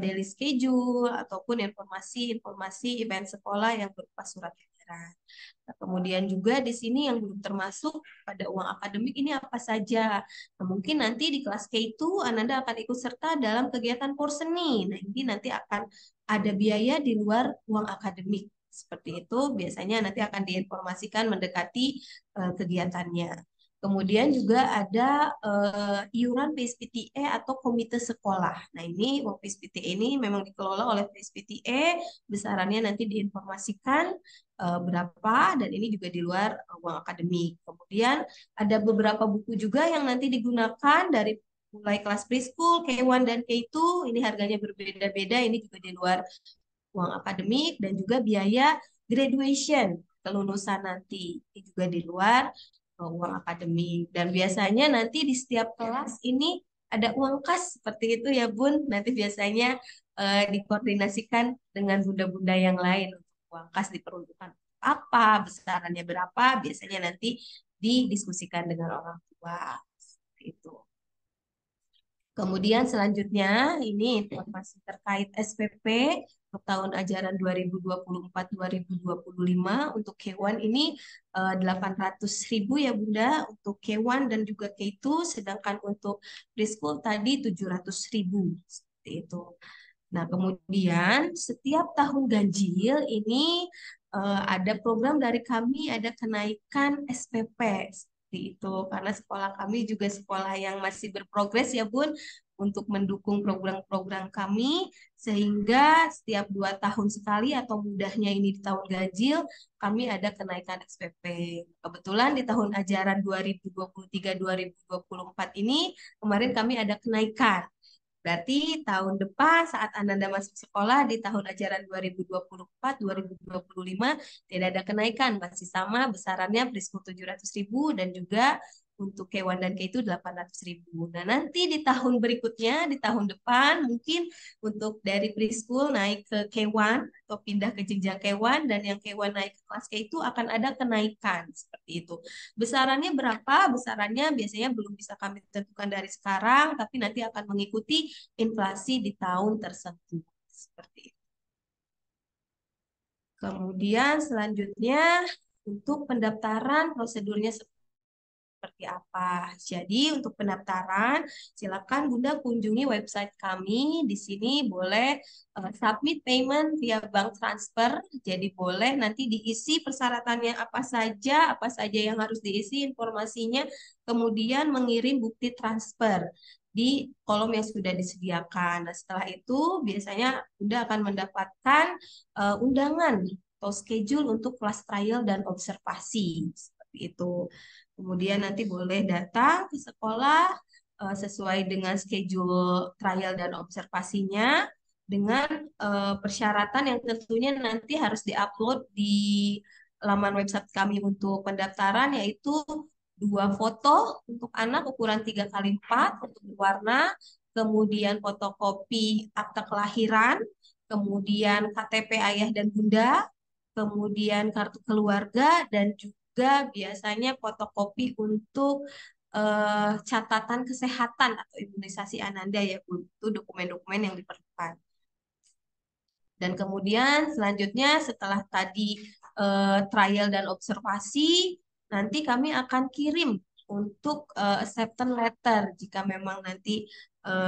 daily schedule, ataupun informasi-informasi event sekolah yang berupa surat edaran. Nah, kemudian juga di sini yang belum termasuk pada uang akademik ini apa saja. Nah, mungkin nanti di kelas K2 Ananda akan ikut serta dalam kegiatan porseni. Nah, ini nanti akan ada biaya di luar uang akademik. Seperti itu biasanya nanti akan diinformasikan mendekati kegiatannya. Kemudian juga ada iuran PSPTA atau komite sekolah. Nah ini uang PSPTA ini memang dikelola oleh PSPTA, besarannya nanti diinformasikan berapa dan ini juga di luar uang akademik. Kemudian ada beberapa buku juga yang nanti digunakan dari mulai kelas preschool, K1 dan K2, ini harganya berbeda-beda, ini juga di luar uang akademik dan juga biaya graduation kelulusan nanti ini juga di luar uang akademik dan biasanya nanti di setiap kelas ini ada uang kas seperti itu ya Bun, nanti biasanya dikoordinasikan dengan bunda-bunda yang lain untuk uang kas diperuntukkan apa, besarannya berapa, biasanya nanti didiskusikan dengan orang tua seperti itu. Kemudian selanjutnya ini informasi terkait SPP untuk tahun ajaran 2024-2025 untuk K1 ini 800.000 ya Bunda untuk K1 dan juga K2, sedangkan untuk preschool tadi 700.000 seperti itu. Nah, kemudian setiap tahun ganjil ini ada program dari kami, ada kenaikan SPP seperti itu. Karena sekolah kami juga sekolah yang masih berprogres ya Bun, untuk mendukung program-program kami, sehingga setiap 2 tahun sekali atau mudahnya ini di tahun ganjil, kami ada kenaikan SPP. Kebetulan di tahun ajaran 2023-2024 ini, kemarin kami ada kenaikan. Berarti tahun depan saat Ananda masuk sekolah di tahun ajaran 2024-2025 tidak ada kenaikan, masih sama besarannya preschool 700.000 dan juga untuk K1 dan K2 800.000. Nah, nanti di tahun berikutnya, di tahun depan mungkin untuk dari preschool naik ke K1 atau pindah ke jenjang K1 dan yang K1 naik ke kelas K2 akan ada kenaikan seperti itu. Besarannya berapa? Besarannya biasanya belum bisa kami tentukan dari sekarang, tapi nanti akan mengikuti inflasi di tahun tersebut. Seperti itu. Kemudian selanjutnya untuk pendaftaran prosedurnya seperti apa. Jadi untuk pendaftaran silakan Bunda kunjungi website kami. Di sini boleh submit payment via bank transfer. Jadi boleh nanti diisi persyaratannya apa saja yang harus diisi informasinya, kemudian mengirim bukti transfer di kolom yang sudah disediakan. Nah, setelah itu biasanya Bunda akan mendapatkan undangan atau schedule untuk kelas trial dan observasi. Seperti itu. Kemudian nanti boleh datang ke sekolah sesuai dengan schedule trial dan observasinya dengan persyaratan yang tentunya nanti harus diupload di laman website kami untuk pendaftaran, yaitu 2 foto untuk anak ukuran 3x4 untuk warna, kemudian fotokopi akta kelahiran, kemudian KTP ayah dan bunda, kemudian kartu keluarga, dan juga biasanya fotokopi untuk catatan kesehatan atau imunisasi Ananda ya Bu. Itu dokumen-dokumen yang diperlukan. Dan kemudian selanjutnya setelah tadi trial dan observasi, nanti kami akan kirim untuk acceptance letter jika memang nanti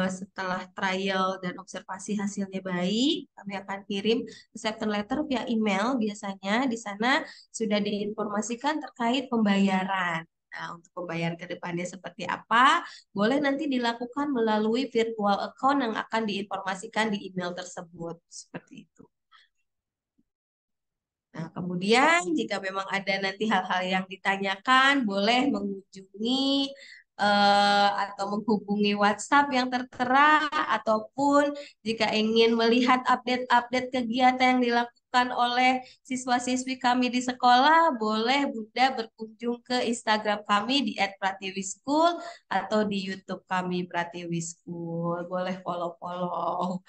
setelah trial dan observasi hasilnya baik, kami akan kirim acceptance letter via email. Biasanya di sana sudah diinformasikan terkait pembayaran. Nah, untuk pembayaran ke depannya seperti apa, boleh nanti dilakukan melalui virtual account yang akan diinformasikan di email tersebut. Seperti itu. Nah, kemudian jika memang ada nanti hal-hal yang ditanyakan, boleh mengunjungi atau menghubungi WhatsApp yang tertera, ataupun jika ingin melihat update-update kegiatan yang dilakukan oleh siswa-siswi kami di sekolah, boleh Bunda berkunjung ke Instagram kami di @pratiwischool atau di YouTube kami Pratiwi School. Boleh follow-follow.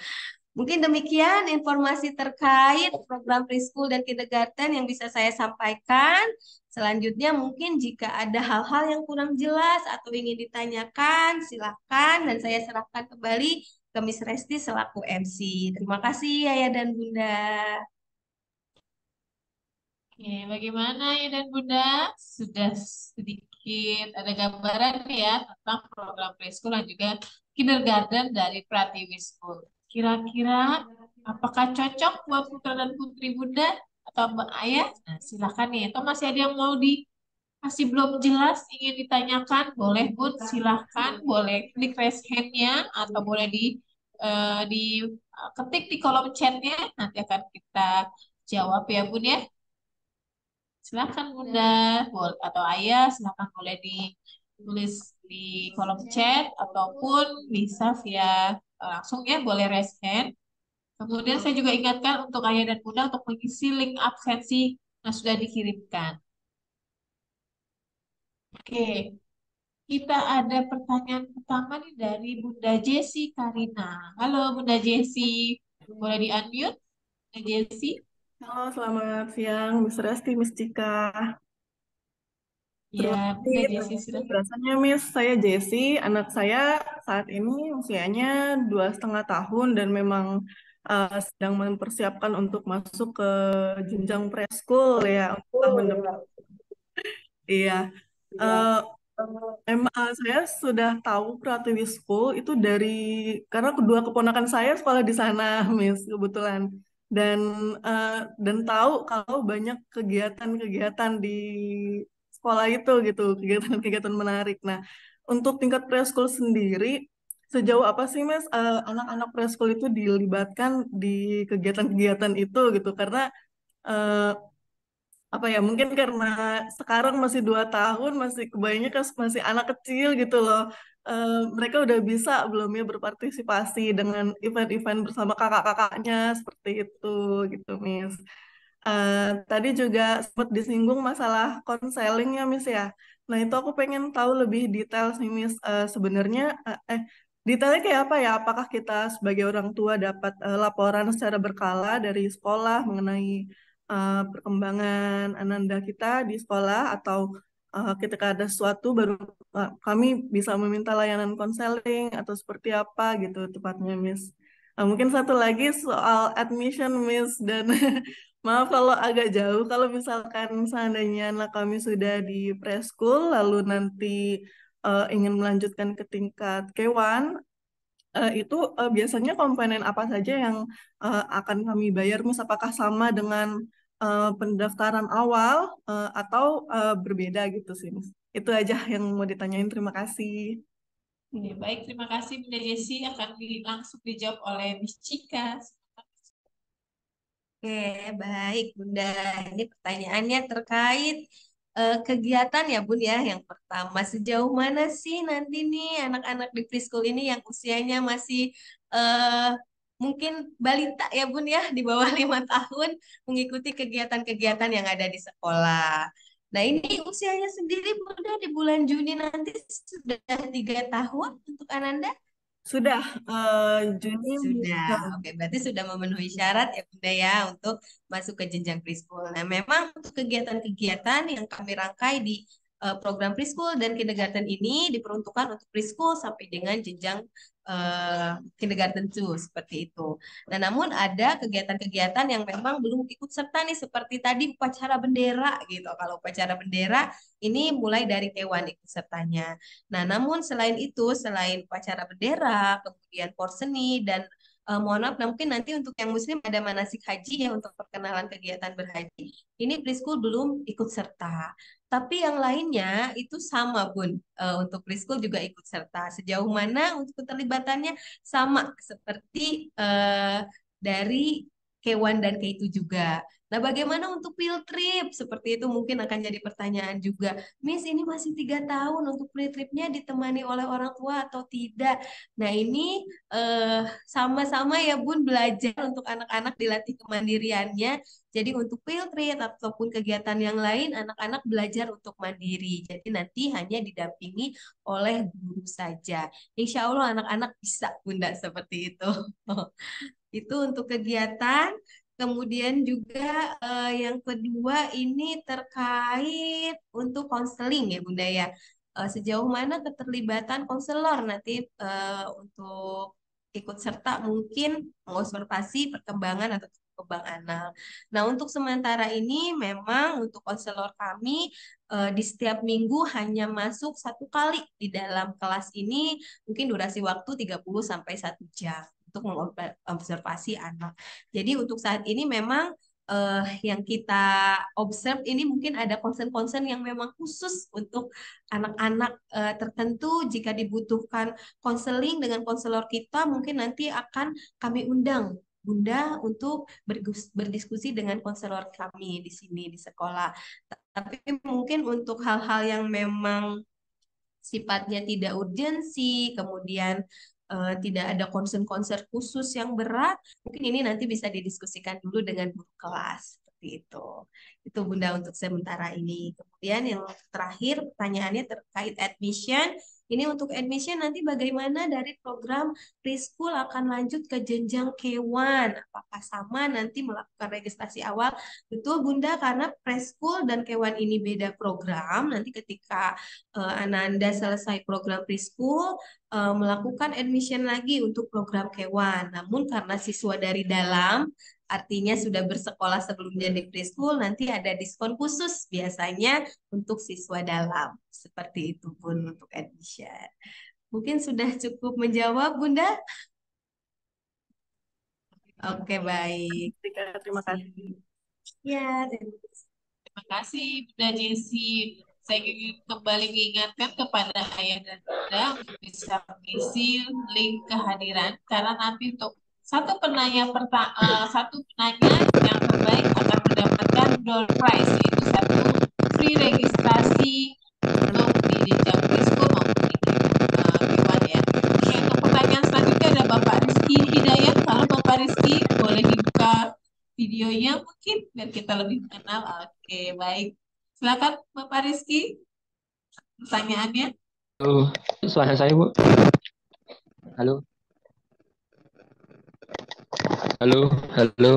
Mungkin demikian informasi terkait program preschool dan kindergarten yang bisa saya sampaikan. Selanjutnya mungkin jika ada hal-hal yang kurang jelas atau ingin ditanyakan, silakan dan saya serahkan kembali ke Miss Resti selaku MC. Terima kasih Ayah dan Bunda. Oke, bagaimana ya dan Bunda? Sudah sedikit ada gambaran ya tentang program preschool dan juga kindergarten dari Pratiwi School. Kira-kira apakah cocok buat putra dan putri Bunda atau Mbak Ayah? Nah, silakan nih. Atau masih ada yang mau masih belum jelas ingin ditanyakan? Boleh Bun, silakan. Boleh klik raise hand-nya atau boleh ketik di kolom chat-nya. Nanti akan kita jawab ya Bun ya. Silakan Bunda, atau Ayah, silakan boleh ditulis di kolom chat ataupun bisa via langsung ya, boleh raise hand. Kemudian saya juga ingatkan untuk Ayah dan Bunda untuk mengisi link absensi yang sudah dikirimkan. Oke, kita ada pertanyaan pertama nih dari Bunda Jessi Karina. Halo Bunda Jessi, boleh di-unmute Bunda Jessi? Halo, selamat siang, Miss Resti, Miss Cika. Ya, Terima Bunda kasih Jessi atas silakan. penjelasannya, Miss. Saya Jessie, anak saya saat ini usianya 2,5 tahun dan memang sedang mempersiapkan untuk masuk ke jenjang preschool ya untuk tahun depan. Iya, eh, saya sudah tahu Pratiwi School itu karena kedua keponakan saya sekolah di sana, Miss, kebetulan. Dan eh, dan tahu kalau banyak kegiatan-kegiatan di sekolah itu gitu, kegiatan-kegiatan menarik. Nah, untuk tingkat preschool sendiri, sejauh apa sih Mas anak-anak preschool itu dilibatkan di kegiatan-kegiatan itu gitu? Karena eh, apa ya mungkin karena sekarang masih 2 tahun masih kebayangnya kan masih anak kecil gitu loh. Mereka udah bisa belum ya berpartisipasi dengan event-event bersama kakak-kakaknya seperti itu gitu Miss. Tadi juga sempat disinggung masalah konseling ya Miss ya. Nah itu aku pengen tahu lebih detail sih Miss. Sebenarnya detailnya kayak apa ya? Apakah kita sebagai orang tua dapat laporan secara berkala dari sekolah mengenai perkembangan Ananda kita di sekolah atau ketika ada sesuatu baru kami bisa meminta layanan konseling atau seperti apa gitu tepatnya Miss. Mungkin satu lagi soal admission Miss dan maaf kalau agak jauh kalau misalkan seandainya anak kami sudah di preschool lalu nanti ingin melanjutkan ke tingkat K1 itu biasanya komponen apa saja yang akan kami bayar, Mas? Apakah sama dengan pendaftaran awal atau berbeda gitu sih, Mas? Itu aja yang mau ditanyain. Terima kasih. Oke, baik, terima kasih Bunda Jessi. Akan langsung dijawab oleh Miss Cika. Oke, baik Bunda. Ini pertanyaannya terkait kegiatan ya Bun ya. Yang pertama, sejauh mana sih nanti nih anak-anak di preschool ini yang usianya masih eh, mungkin balita ya Bun ya, di bawah 5 tahun mengikuti kegiatan-kegiatan yang ada di sekolah. Nah ini usianya sendiri Bunda di bulan Juni nanti sudah 3 tahun untuk Ananda? Sudah, Juni. Sudah, oke. Berarti sudah memenuhi syarat ya Bunda ya untuk masuk ke jenjang preschool. Nah, memang untuk kegiatan-kegiatan yang kami rangkai di program preschool dan kindergarten ini diperuntukkan untuk preschool sampai dengan jenjang kindergarten 2 seperti itu. Nah, namun ada kegiatan-kegiatan yang memang belum ikut serta nih seperti tadi upacara bendera gitu. Kalau upacara bendera ini mulai dari K1 ikut sertanya. Nah, namun selain itu, selain upacara bendera, kemudian porseni dan mohon maaf, nah mungkin nanti untuk yang muslim ada manasik haji ya untuk perkenalan kegiatan berhaji. Ini preschool belum ikut serta. Tapi yang lainnya itu sama Bun. Untuk preschool juga ikut serta. Sejauh mana untuk keterlibatannya sama seperti dari K1 dan K2 juga. Nah, bagaimana untuk field trip? Seperti itu mungkin akan jadi pertanyaan juga. Miss, ini masih 3 tahun untuk field tripnya ditemani oleh orang tua atau tidak? Nah, ini sama-sama ya Bun belajar untuk anak-anak dilatih kemandiriannya. Jadi untuk field trip ataupun kegiatan yang lain, anak-anak belajar untuk mandiri. Jadi nanti hanya didampingi oleh guru saja. Insya Allah anak-anak bisa Bunda seperti itu. Itu untuk kegiatan. Kemudian juga yang kedua ini terkait untuk konseling ya Bunda ya. Sejauh mana keterlibatan konselor nanti untuk ikut serta mungkin mengobservasi perkembangan atau kembang anak. Nah, untuk sementara ini memang untuk konselor kami di setiap minggu hanya masuk 1 kali di dalam kelas ini mungkin durasi waktu 30 sampai 1 jam untuk mengobservasi anak. Jadi untuk saat ini memang yang kita observe ini mungkin ada concern-concern yang memang khusus untuk anak-anak tertentu. Jika dibutuhkan konseling dengan konselor kita, mungkin nanti akan kami undang Bunda untuk berdiskusi dengan konselor kami di sini di sekolah. Tapi mungkin untuk hal-hal yang memang sifatnya tidak urgensi, kemudian tidak ada concern-concern khusus yang berat, mungkin ini nanti bisa didiskusikan dulu dengan guru kelas seperti itu. Itu Bunda untuk sementara ini. Kemudian yang terakhir pertanyaannya terkait admission. Ini untuk admission nanti bagaimana dari program preschool akan lanjut ke jenjang K1? Apakah sama nanti melakukan registrasi awal? Betul Bunda, karena preschool dan K1 ini beda program. Nanti ketika Ananda selesai program preschool, melakukan admission lagi untuk program K1. Namun karena siswa dari dalam, artinya sudah bersekolah sebelumnya di preschool, nanti ada diskon khusus biasanya untuk siswa dalam. Seperti itu pun untuk admission. Mungkin sudah cukup menjawab, Bunda? Oke, baik. Terima kasih. Ya, Terima kasih Bunda Jessi. saya ingin kembali mengingatkan kepada ayah dan bunda untuk bisa mengisi link kehadiran karena nanti untuk satu penanya yang terbaik akan mendapatkan door prize yaitu satu free registrasi untuk di jenjang preschool maupun di K1 ya. Oke, untuk pertanyaan selanjutnya ada Bapak Rizky Hidayat. Kalau Bapak Rizky boleh dibuka videonya mungkin biar kita lebih mengenal. Oke, baik. Silakan Bapak Rizky, pertanyaannya. Halo, suara saya Bu. Halo, halo, halo,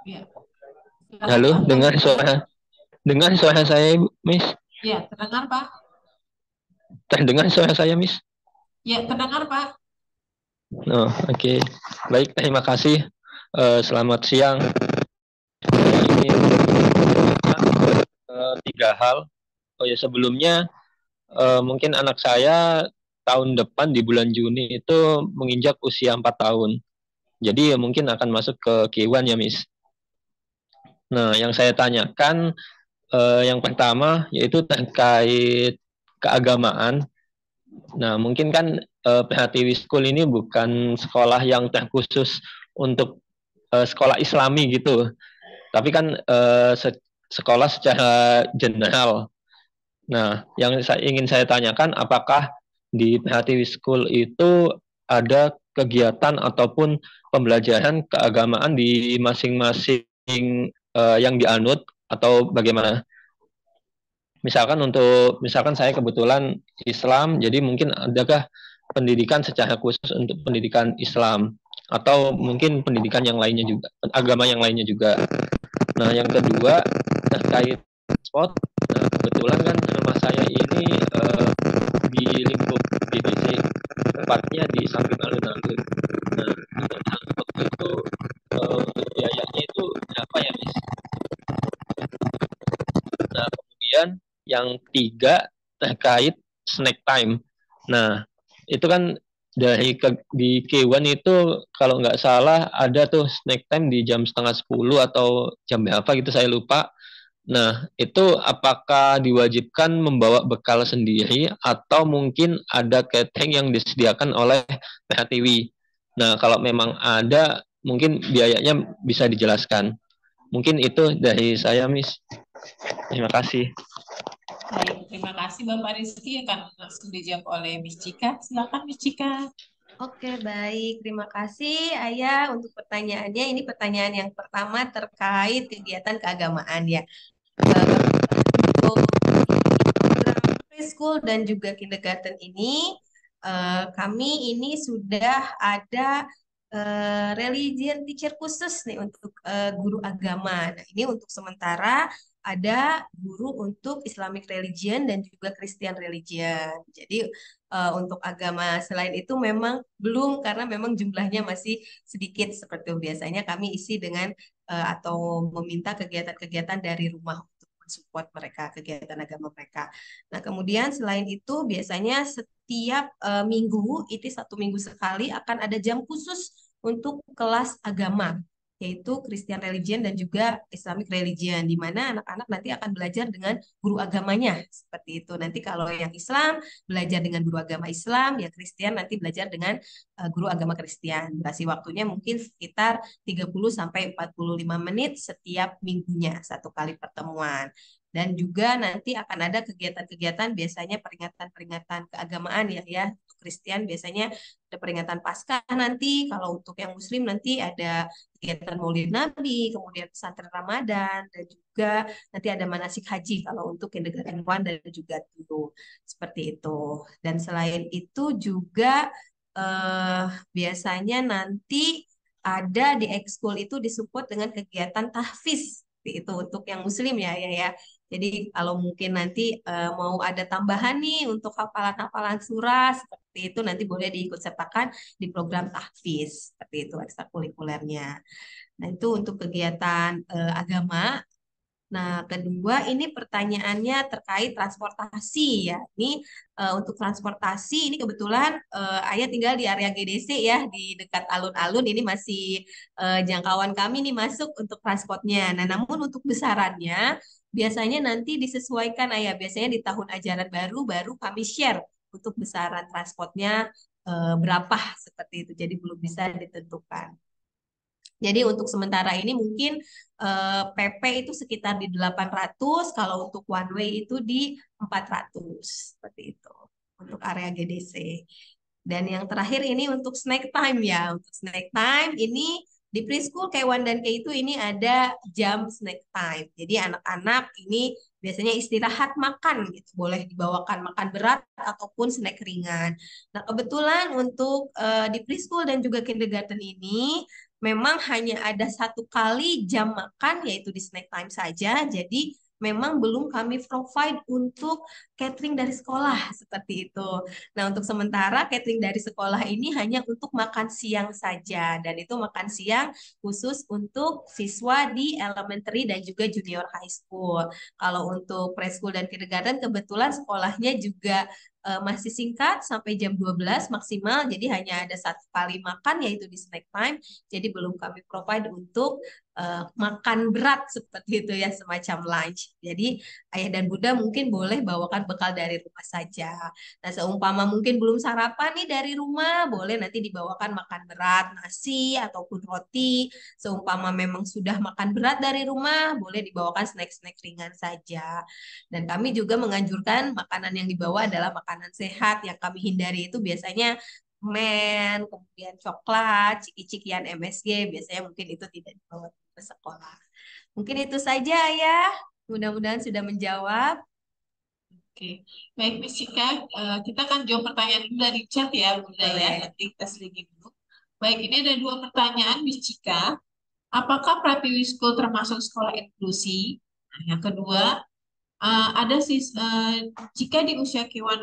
Ya, silakan halo. Pak. Dengar suara saya, Miss. Ya, terdengar Pak. Terdengar suara saya, Miss. Ya, terdengar Pak. Oh, oke. Baik, terima kasih. Selamat siang. Ini tiga hal. Oh ya, sebelumnya mungkin anak saya tahun depan di bulan Juni itu menginjak usia 4 tahun. Jadi mungkin akan masuk ke K1 ya, Miss. Nah, yang saya tanyakan yang pertama yaitu terkait keagamaan. Nah, mungkin kan PHTW School ini bukan sekolah yang terkhusus untuk sekolah Islami gitu, tapi kan sekolah secara general. Nah, yang ingin saya tanyakan, apakah di PHTW School itu ada kegiatan ataupun pembelajaran keagamaan di masing-masing yang dianut atau bagaimana? Misalkan saya kebetulan Islam, jadi mungkin adakah pendidikan secara khusus untuk pendidikan Islam atau mungkin pendidikan yang lainnya juga, agama yang lainnya juga. Nah, yang kedua terkait sport. Nah, kebetulan kan rumah saya ini di lingkup DBC, tepatnya di samping alun-alun. Nah, untuk transport itu biayanya itu berapa ya, Miss? Nah, kemudian yang tiga terkait snack time. Nah, itu kan di K1 itu kalau nggak salah ada tuh snack time di jam setengah 10 atau jam berapa gitu saya lupa. Nah, itu apakah diwajibkan membawa bekal sendiri atau mungkin ada catering yang disediakan oleh PHTW? Nah, kalau memang ada, mungkin biayanya bisa dijelaskan. Mungkin itu dari saya, Miss. Terima kasih. Baik, terima kasih Bapak Rizky akan langsung dijawab oleh Miss Cika. Silakan Miss Cika. Oke, baik. Terima kasih, Ayah, untuk pertanyaannya. Ini pertanyaan yang pertama terkait kegiatan keagamaan ya. Untuk program preschool dan juga kindergarten ini, kami ini sudah ada religion teacher khusus nih untuk guru agama. Nah, ini untuk sementara ada guru untuk Islamic religion dan juga Christian religion. Jadi untuk agama selain itu memang belum karena memang jumlahnya masih sedikit seperti biasanya kami isi dengan atau meminta kegiatan-kegiatan dari rumah untuk mensupport mereka kegiatan agama mereka. Nah, kemudian selain itu biasanya setiap minggu itu 1 minggu sekali akan ada jam khusus untuk kelas agama yaitu Christian religion dan juga Islamic religion di mana anak-anak nanti akan belajar dengan guru agamanya seperti itu. Nanti kalau yang Islam belajar dengan guru agama Islam, yang Kristen nanti belajar dengan guru agama Kristen. Durasi waktunya mungkin sekitar 30 sampai 45 menit setiap minggunya satu kali pertemuan. Dan juga nanti akan ada kegiatan-kegiatan biasanya peringatan-peringatan keagamaan ya. Untuk Kristen biasanya ada peringatan Paskah nanti. Kalau untuk yang Muslim nanti ada kegiatan Maulid Nabi, kemudian pesantren Ramadan, dan juga nanti ada manasik haji kalau untuk kindergarten 1 dan juga 2. Seperti itu. Dan selain itu juga biasanya nanti ada di ekskul itu disupport dengan kegiatan tahfiz itu untuk yang muslim ya. Jadi kalau mungkin nanti mau ada tambahan nih untuk hafalan-hafalan surah seperti itu nanti boleh diikut sertakan di program tahfiz seperti itu ekstrakurikulernya. Nah, itu untuk kegiatan agama. Nah, kedua ini pertanyaannya terkait transportasi ya. Ini untuk transportasi ini kebetulan Ayah tinggal di area GDC ya, di dekat alun-alun. Ini masih jangkauan kami nih masuk untuk transportnya. Nah, namun untuk besarannya biasanya nanti disesuaikan Ayah. Biasanya di tahun ajaran baru kami share untuk besaran transportnya berapa seperti itu. Jadi belum bisa ditentukan. Jadi untuk sementara ini mungkin PP itu sekitar di 800, kalau untuk one way itu di 400 seperti itu untuk area GDC. Dan yang terakhir ini untuk snack time ya. Untuk snack time ini di preschool K1 dan K2 ini ada jam snack time. Jadi anak-anak ini biasanya istirahat makan gitu. Boleh dibawakan makan berat ataupun snack ringan. Nah, kebetulan untuk di preschool dan juga kindergarten ini memang hanya ada satu kali jam makan yaitu di snack time saja. Jadi memang belum kami provide untuk catering dari sekolah seperti itu. Nah, untuk sementara catering dari sekolah ini hanya untuk makan siang saja dan itu makan siang khusus untuk siswa di elementary dan juga junior high school. Kalau untuk preschool dan kindergarten kebetulan sekolahnya juga masih singkat sampai jam 12 maksimal, jadi hanya ada satu kali makan yaitu di snack time, jadi belum kami provide untuk makan berat seperti itu ya, semacam lunch. Jadi ayah dan bunda mungkin boleh bawakan bekal dari rumah saja. Nah, seumpama mungkin belum sarapan nih dari rumah, boleh nanti dibawakan makan berat, nasi ataupun roti. Seumpama memang sudah makan berat dari rumah, boleh dibawakan snack-snack ringan saja. Dan kami juga menganjurkan makanan yang dibawa adalah makanan sehat. Yang kami hindari itu biasanya men, kemudian coklat, ciki-cikian MSG, biasanya mungkin itu tidak dibawa ke sekolah. Mungkin itu saja ya. Mudah-mudahan sudah menjawab. Oke, baik Miss Cika, kita akan jawab pertanyaan dulu dari chat ya Bunda ya, Boleh. nanti kita selidiki dulu. Baik, ini ada dua pertanyaan Miss Cika. Apakah Pratiwi School termasuk sekolah inklusi? Nah, yang kedua, ada sih jika di usia kewan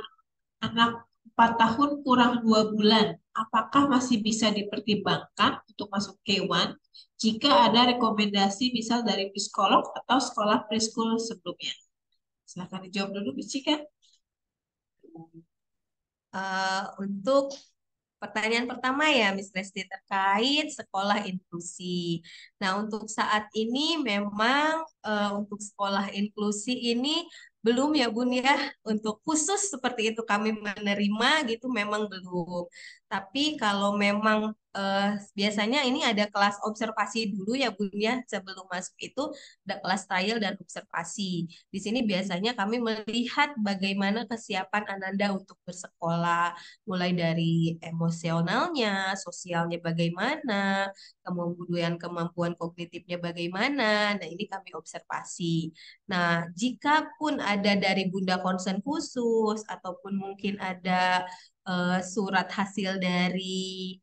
anak 4 tahun kurang 2 bulan, apakah masih bisa dipertimbangkan untuk masuk K1 jika ada rekomendasi misal dari psikolog atau sekolah preschool sebelumnya? Silahkan dijawab dulu, Miss Cika. Untuk pertanyaan pertama ya, Miss Resti, terkait sekolah inklusi. Nah, untuk saat ini memang untuk sekolah inklusi ini belum ya Bun ya, untuk khusus seperti itu kami menerima gitu memang belum. Tapi kalau memang biasanya ini ada kelas observasi dulu ya Bun ya, sebelum masuk itu ada kelas trial dan observasi. Di sini biasanya kami melihat bagaimana kesiapan Ananda untuk bersekolah, mulai dari emosionalnya, sosialnya bagaimana, kemudian kemampuan kognitifnya bagaimana. Nah, ini kami observasi. Nah, jika pun ada dari Bunda concern khusus ataupun mungkin ada surat hasil dari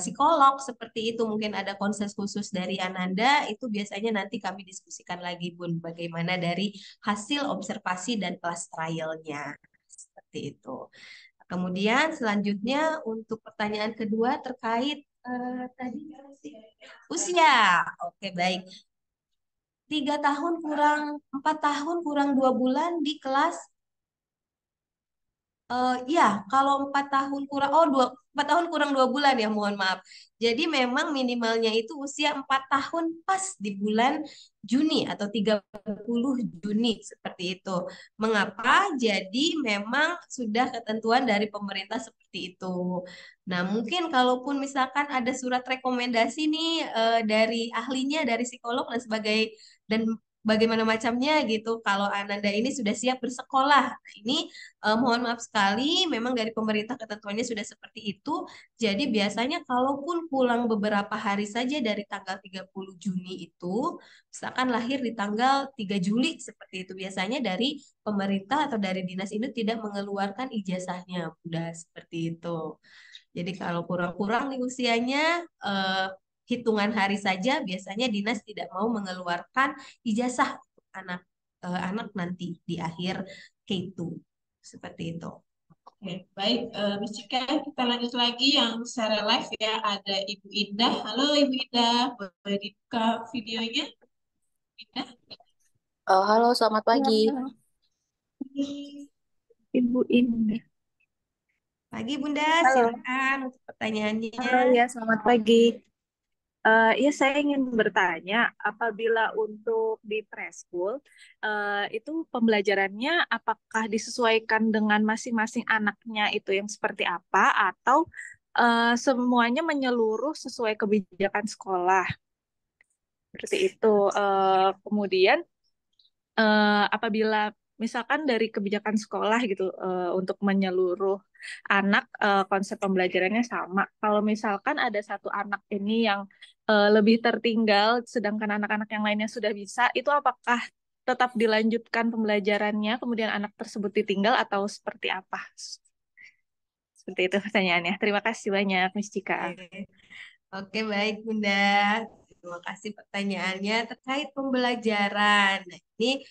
psikolog seperti itu, mungkin ada konsen khusus dari Ananda, itu biasanya nanti kami diskusikan lagi Bun, bagaimana dari hasil observasi dan kelas trialnya. Seperti itu. Kemudian selanjutnya untuk pertanyaan kedua terkait tadi usia. Oke, baik. 3 tahun kurang 4 tahun kurang 2 bulan di kelas. Ya, kalau 4 tahun kurang, 4 tahun kurang 2 bulan ya, mohon maaf. Jadi memang minimalnya itu usia 4 tahun pas di bulan Juni atau 30 Juni seperti itu. Mengapa? Jadi memang sudah ketentuan dari pemerintah seperti itu. Nah, mungkin kalaupun misalkan ada surat rekomendasi nih dari ahlinya, dari psikolog dan sebagai dan bagaimana macamnya gitu. Kalau Ananda ini sudah siap bersekolah. Nah, ini mohon maaf sekali, memang dari pemerintah ketentuannya sudah seperti itu. Jadi biasanya kalaupun pulang beberapa hari saja dari tanggal 30 Juni itu, misalkan lahir di tanggal 3 Juli seperti itu, biasanya dari pemerintah atau dari dinas ini tidak mengeluarkan ijazahnya, udah seperti itu. Jadi kalau kurang-kurang nih usianya, hitungan hari saja, biasanya dinas tidak mau mengeluarkan ijazah untuk anak nanti di akhir K2. Seperti itu. Oke, baik, Miss Cika, kita lanjut lagi yang secara live ya. Ada Ibu Indah. Halo Ibu Indah, boleh dibuka videonya? Indah. Halo, selamat pagi. Halo, Ibu Indah. Pagi Bunda, Halo. silakan untuk pertanyaannya. Halo, ya, selamat pagi. Ya, saya ingin bertanya, apabila untuk di preschool, itu pembelajarannya apakah disesuaikan dengan masing-masing anaknya itu yang seperti apa, atau semuanya menyeluruh sesuai kebijakan sekolah? Seperti itu. Kemudian, apabila misalkan dari kebijakan sekolah gitu untuk menyeluruh anak konsep pembelajarannya sama. Kalau misalkan ada satu anak ini yang lebih tertinggal, sedangkan anak-anak yang lainnya sudah bisa, itu apakah tetap dilanjutkan pembelajarannya, kemudian anak tersebut ditinggal atau seperti apa? Seperti itu pertanyaannya. Terima kasih banyak, Miss Cika. Oke, baik Bunda. Terima kasih pertanyaannya terkait pembelajaran. Nah, ini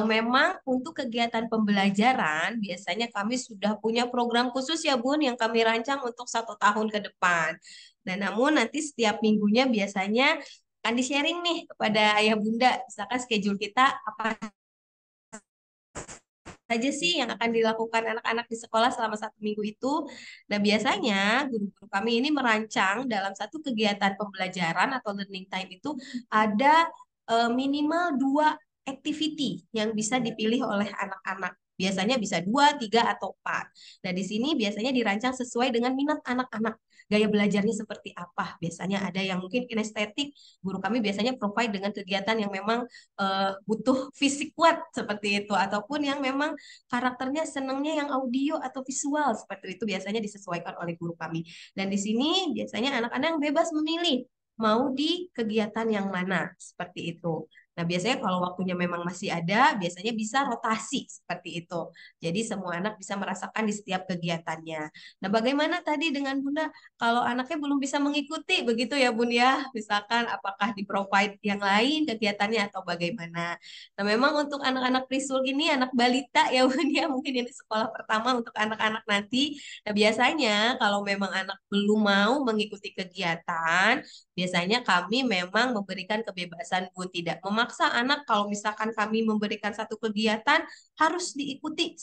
memang untuk kegiatan pembelajaran biasanya kami sudah punya program khusus ya Bun yang kami rancang untuk 1 tahun ke depan. Dan namun nanti setiap minggunya biasanya akan di-sharing nih kepada ayah bunda, misalkan schedule kita apa saja sih yang akan dilakukan anak-anak di sekolah selama 1 minggu itu. Nah, biasanya guru-guru kami ini merancang dalam satu kegiatan pembelajaran atau learning time itu ada minimal 2 activity yang bisa dipilih oleh anak-anak. Biasanya bisa 2, 3, atau 4. Nah, di sini biasanya dirancang sesuai dengan minat anak-anak. Gaya belajarnya seperti apa? Biasanya ada yang mungkin kinestetik, guru kami biasanya provide dengan kegiatan yang memang butuh fisik kuat seperti itu, ataupun yang memang karakternya senangnya yang audio atau visual seperti itu biasanya disesuaikan oleh guru kami. Dan di sini biasanya anak-anak yang bebas memilih mau di kegiatan yang mana seperti itu. Nah, biasanya kalau waktunya memang masih ada, biasanya bisa rotasi seperti itu. Jadi semua anak bisa merasakan di setiap kegiatannya. Nah, bagaimana tadi dengan Bunda kalau anaknya belum bisa mengikuti begitu ya Bun ya? Misalkan apakah di-provide yang lain kegiatannya atau bagaimana? Nah, memang untuk anak-anak preschool ini anak balita ya Bun ya, mungkin ini sekolah pertama untuk anak-anak nanti. Nah, biasanya kalau memang anak belum mau mengikuti kegiatan, biasanya kami memang memberikan kebebasan Bun, tidak memaksa anak. Kalau misalkan kami memberikan satu kegiatan harus diikuti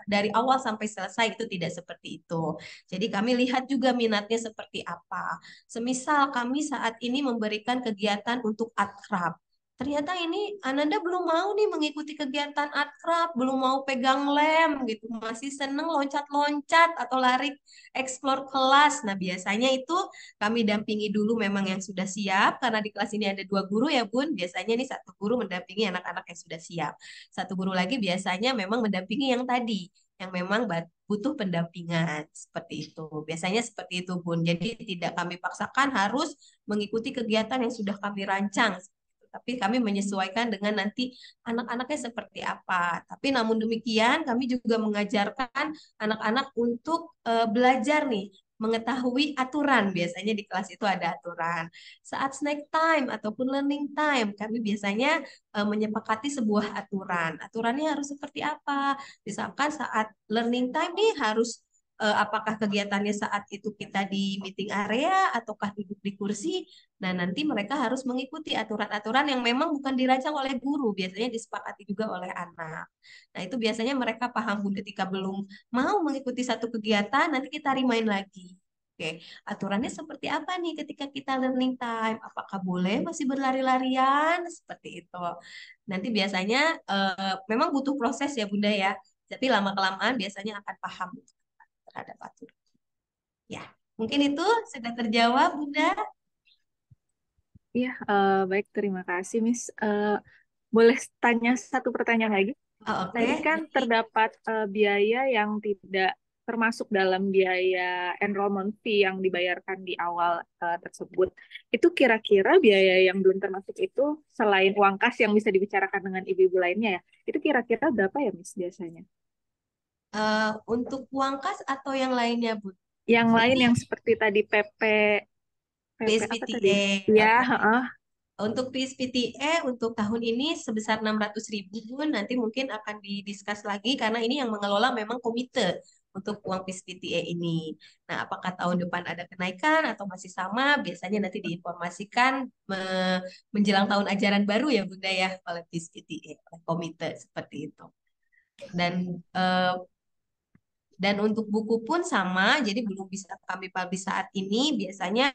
dari awal sampai selesai, itu tidak seperti itu. Jadi kami lihat juga minatnya seperti apa. Semisal kami saat ini memberikan kegiatan untuk akrab. Ternyata ini Ananda belum mau nih mengikuti kegiatan akrab, belum mau pegang lem gitu, masih seneng loncat-loncat atau lari explore kelas. Nah, biasanya itu kami dampingi dulu memang yang sudah siap, karena di kelas ini ada 2 guru ya Bun. Biasanya nih satu guru mendampingi anak-anak yang sudah siap. Satu guru lagi biasanya memang mendampingi yang tadi, yang memang butuh pendampingan seperti itu. Biasanya seperti itu Bun. Jadi tidak kami paksakan harus mengikuti kegiatan yang sudah kami rancang. Tapi kami menyesuaikan dengan nanti anak-anaknya seperti apa. Tapi namun demikian kami juga mengajarkan anak-anak untuk belajar nih mengetahui aturan. Biasanya di kelas itu ada aturan. Saat snack time ataupun learning time, kami biasanya menyepakati sebuah aturan. Aturannya harus seperti apa? Misalkan saat learning time nih harus apakah kegiatannya saat itu kita di meeting area ataukah duduk di kursi. Nah, nanti mereka harus mengikuti aturan-aturan yang memang bukan dirancang oleh guru, biasanya disepakati juga oleh anak. Nah, itu biasanya mereka paham Bun ketika belum mau mengikuti satu kegiatan, nanti kita remind lagi. Oke, aturannya seperti apa nih ketika kita learning time? Apakah boleh masih berlari-larian? Seperti itu. Nanti biasanya memang butuh proses ya Bunda ya. Tapi lama-kelamaan biasanya akan paham terhadap aturan. Ya, mungkin itu sudah terjawab Bunda. Iya, baik, terima kasih, Miss. Boleh tanya satu pertanyaan lagi? Oh, oke. Tadi kan terdapat biaya yang tidak termasuk dalam biaya enrollment fee yang dibayarkan di awal tersebut. Itu kira-kira biaya yang belum termasuk itu selain uang kas yang bisa dibicarakan dengan ibu-ibu lainnya ya, itu kira-kira berapa ya, Miss, biasanya? Untuk uang kas atau yang lainnya Bu? Yang lain Ini yang seperti tadi PP apa tadi? PSPTA. Ya, Oke. heeh. Untuk PSPTA untuk tahun ini sebesar 600.000 Bun. Nanti mungkin akan didiskus lagi karena ini yang mengelola memang komite untuk uang PIS PTA ini. Nah, apakah tahun depan ada kenaikan atau masih sama? Biasanya nanti diinformasikan menjelang tahun ajaran baru ya Bunda ya oleh PIS PTA, oleh komite seperti itu. Dan untuk buku pun sama, jadi belum bisa kami publish saat ini. Biasanya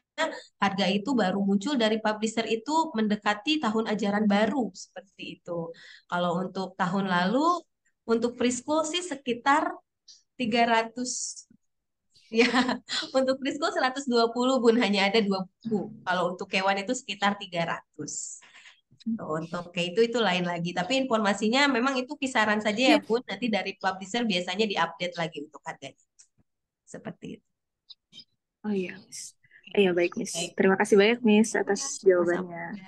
harga itu baru muncul dari publisher itu mendekati tahun ajaran baru seperti itu. Kalau untuk tahun lalu, untuk preschool sih sekitar 300 ya. Untuk preschool 120 Bun, hanya ada 2 buku. Kalau untuk Kewan itu sekitar 300. Untuk kayak itu lain lagi. Tapi informasinya memang itu kisaran saja ya Iya. Bun. Nanti dari publisher biasanya diupdate lagi untuk harganya. Seperti itu. Oh iya, Miss. Iya, baik, Miss. Baik. Terima kasih banyak, Miss, atas jawabannya.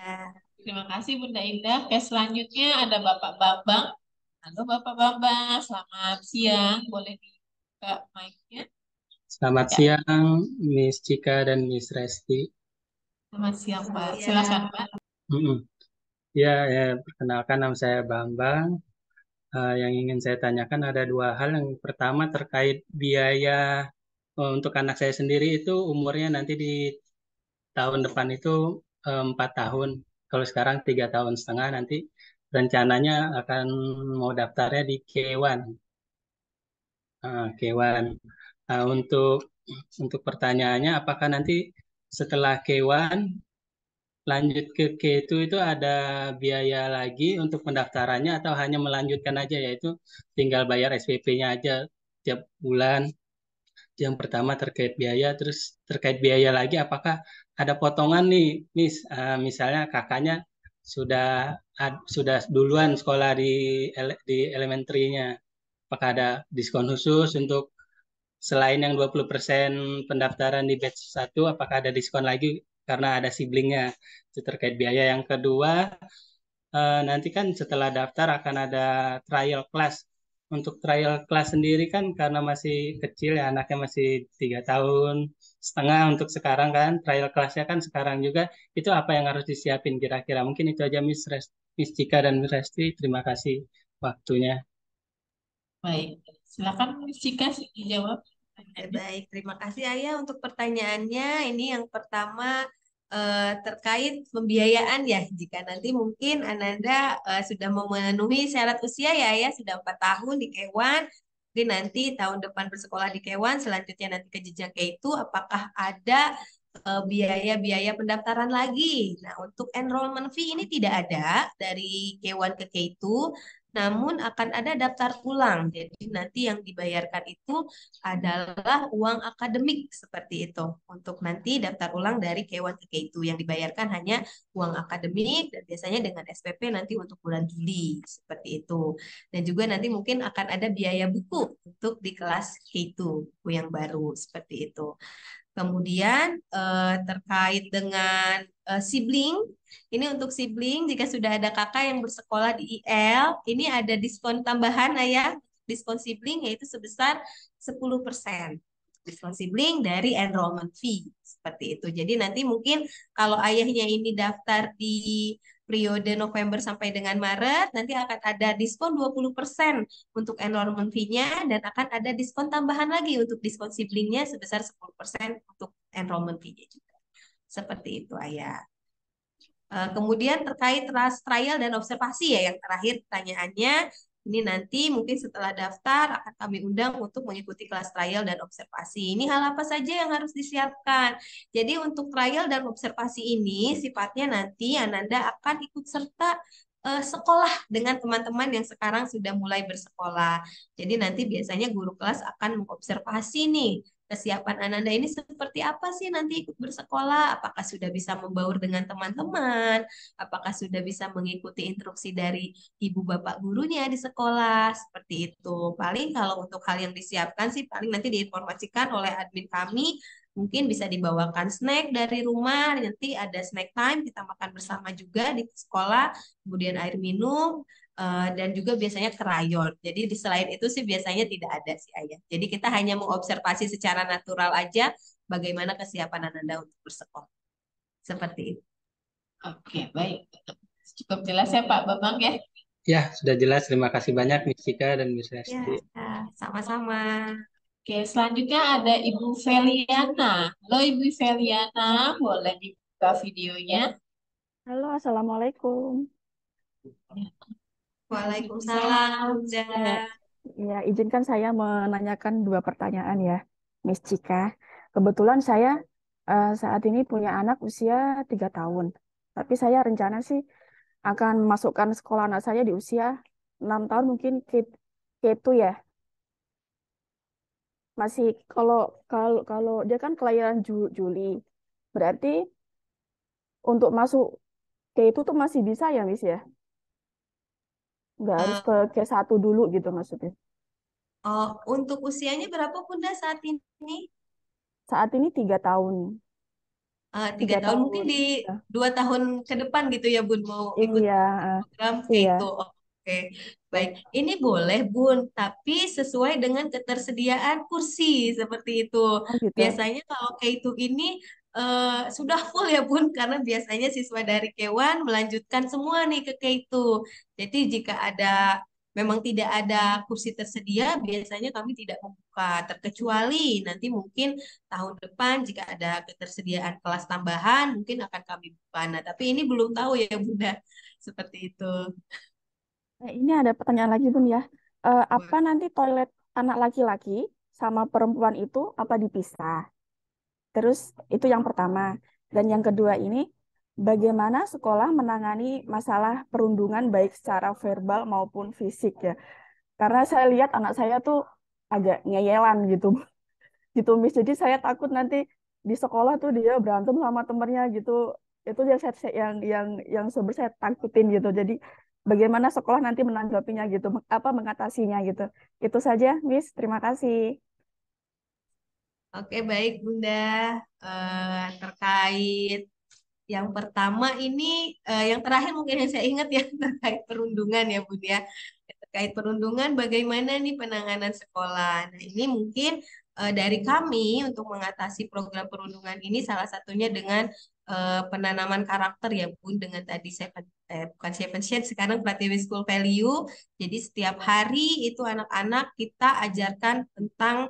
Terima kasih Bunda Indah. Oke, selanjutnya ada Bapak Bambang. Halo Bapak Bambang, selamat siang. Boleh dibuka mic-nya? Selamat Ya. siang, Miss Cika dan Miss Resti. Selamat siang Pak. Iya. Silakan Pak. Ya, perkenalkan nama saya Bambang. Yang ingin saya tanyakan ada 2 hal. Yang pertama terkait biaya untuk anak saya sendiri itu umurnya nanti di tahun depan itu 4 tahun. Kalau sekarang 3 tahun setengah, nanti rencananya akan mau daftarnya di K1. K1. Untuk pertanyaannya, apakah nanti setelah K1 lanjut ke K2 itu ada biaya lagi untuk pendaftarannya atau hanya melanjutkan aja, yaitu tinggal bayar SPP-nya aja tiap bulan? Yang pertama terkait biaya. Terus terkait biaya lagi, apakah ada potongan nih, Miss? Misalnya kakaknya sudah duluan sekolah di elementerinya, apakah ada diskon khusus untuk selain yang 20% pendaftaran di batch 1, apakah ada diskon lagi karena ada siblingnya? Itu terkait biaya. Yang kedua, nanti kan setelah daftar akan ada trial class. Untuk trial class sendiri kan karena masih kecil ya, anaknya masih 3 tahun setengah untuk sekarang kan, trial classnya kan sekarang juga, itu apa yang harus disiapin kira-kira? Mungkin itu aja, Miss Cika dan Miss Resti. Terima kasih waktunya. Baik. Silakan Miss Cika dijawab. Baik, terima kasih Ayah untuk pertanyaannya. Ini yang pertama terkait pembiayaan ya. Jika nanti mungkin Ananda sudah memenuhi syarat usia ya Ayah, sudah 4 tahun di K1, mungkin nanti tahun depan bersekolah di K1, selanjutnya nanti ke jenjang K2, apakah ada biaya-biaya pendaftaran lagi. Nah, untuk enrollment fee ini tidak ada dari K1 ke K2, namun akan ada daftar ulang. Jadi nanti yang dibayarkan itu adalah uang akademik seperti itu. Untuk nanti daftar ulang dari K1 ke K2 yang dibayarkan hanya uang akademik dan biasanya dengan SPP nanti untuk bulan Juli seperti itu. Dan juga nanti mungkin akan ada biaya buku untuk di kelas K2 buku yang baru seperti itu. Kemudian terkait dengan sibling, ini untuk sibling jika sudah ada kakak yang bersekolah di IL, ini ada diskon tambahan Ayah, diskon sibling yaitu sebesar 10%. Diskon sibling dari enrollment fee seperti itu. Jadi nanti mungkin kalau ayahnya ini daftar di periode November sampai dengan Maret, nanti akan ada diskon 20% untuk enrollment fee-nya dan akan ada diskon tambahan lagi untuk diskon siblingnya sebesar 10% untuk enrollment fee-nya juga. Seperti itu, Ayah. Kemudian terkait trial dan observasi ya, yang terakhir pertanyaannya, ini nanti mungkin setelah daftar akan kami undang untuk mengikuti kelas trial dan observasi. Ini hal apa saja yang harus disiapkan? Jadi untuk trial dan observasi ini sifatnya nanti Ananda akan ikut serta sekolah dengan teman-teman yang sekarang sudah mulai bersekolah. Jadi nanti biasanya guru kelas akan mengobservasi nih kesiapan Ananda ini seperti apa sih nanti ikut bersekolah, apakah sudah bisa membaur dengan teman-teman, apakah sudah bisa mengikuti instruksi dari ibu bapak gurunya di sekolah, seperti itu. Paling kalau untuk hal yang disiapkan sih paling nanti diinformasikan oleh admin kami, mungkin bisa dibawakan snack dari rumah, nanti ada snack time, kita makan bersama juga di sekolah, kemudian air minum, dan juga biasanya krayon. Jadi di selain itu sih biasanya tidak ada sih Ayah. Jadi kita hanya mengobservasi secara natural aja bagaimana kesiapan Ananda untuk bersekolah. Seperti itu. Oke, baik. Cukup jelas ya Pak Bambang ya. Ya, sudah jelas. Terima kasih banyak Miss Cika dan Miss Resti. Ya, sama-sama. Oke, selanjutnya ada Ibu Feliana. Halo Ibu Feliana, boleh dibuka videonya? Halo, Assalamualaikum. Waalaikumsalam, Waalaikumsalam. Bunda. Ya, ya, izinkan saya menanyakan dua pertanyaan ya, Miss Cika. Kebetulan saya saat ini punya anak usia 3 tahun. Tapi saya rencana sih akan masukkan sekolah anak saya di usia 6 tahun mungkin K2 ya. Masih kalau kalau kalau dia kan kelahiran Juli. Berarti untuk masuk K2 tuh masih bisa ya, Miss ya? Nggak harus Eh, ke K1 dulu gitu maksudnya. oh, untuk usianya berapa Bunda saat ini? Saat ini 3 tahun. Tiga tiga tahun mungkin tahun. di Ya. 2 tahun ke depan gitu ya Bun mau ikut Iya, program kayak iya. itu. Oke, baik. Ini boleh Bun, tapi sesuai dengan ketersediaan kursi seperti itu. Oh gitu. Biasanya kalau kayak itu ini sudah full ya Bun, karena biasanya siswa dari Kewan melanjutkan semua nih ke K2. Jadi jika ada memang tidak ada kursi tersedia, biasanya kami tidak membuka, terkecuali nanti mungkin tahun depan jika ada ketersediaan kelas tambahan mungkin akan kami buka. Nah, tapi ini belum tahu ya Bunda. Seperti itu. Ini ada pertanyaan lagi Bun ya. Apa nanti toilet anak laki-laki sama perempuan itu apa dipisah? Terus itu yang pertama. Dan yang kedua ini, bagaimana sekolah menangani masalah perundungan baik secara verbal maupun fisik ya? Karena saya lihat anak saya tuh agak ngeyelan gitu. Gitu Miss. Jadi saya takut nanti di sekolah tuh dia berantem sama temennya gitu. Itu yang yang sebenarnya saya takutin gitu. Jadi bagaimana sekolah nanti menanggapinya gitu, apa mengatasinya gitu. Itu saja Miss. Terima kasih. Oke, baik Bunda. Terkait yang pertama ini, yang terakhir mungkin yang saya ingat ya terkait perundungan ya Bunda ya. Terkait perundungan, bagaimana nih penanganan sekolah? Nah, ini mungkin dari kami untuk mengatasi program perundungan ini salah satunya dengan penanaman karakter ya Bun, dengan tadi bukan seven shades, sekarang Pratiwi School Value. Jadi setiap hari itu anak-anak kita ajarkan tentang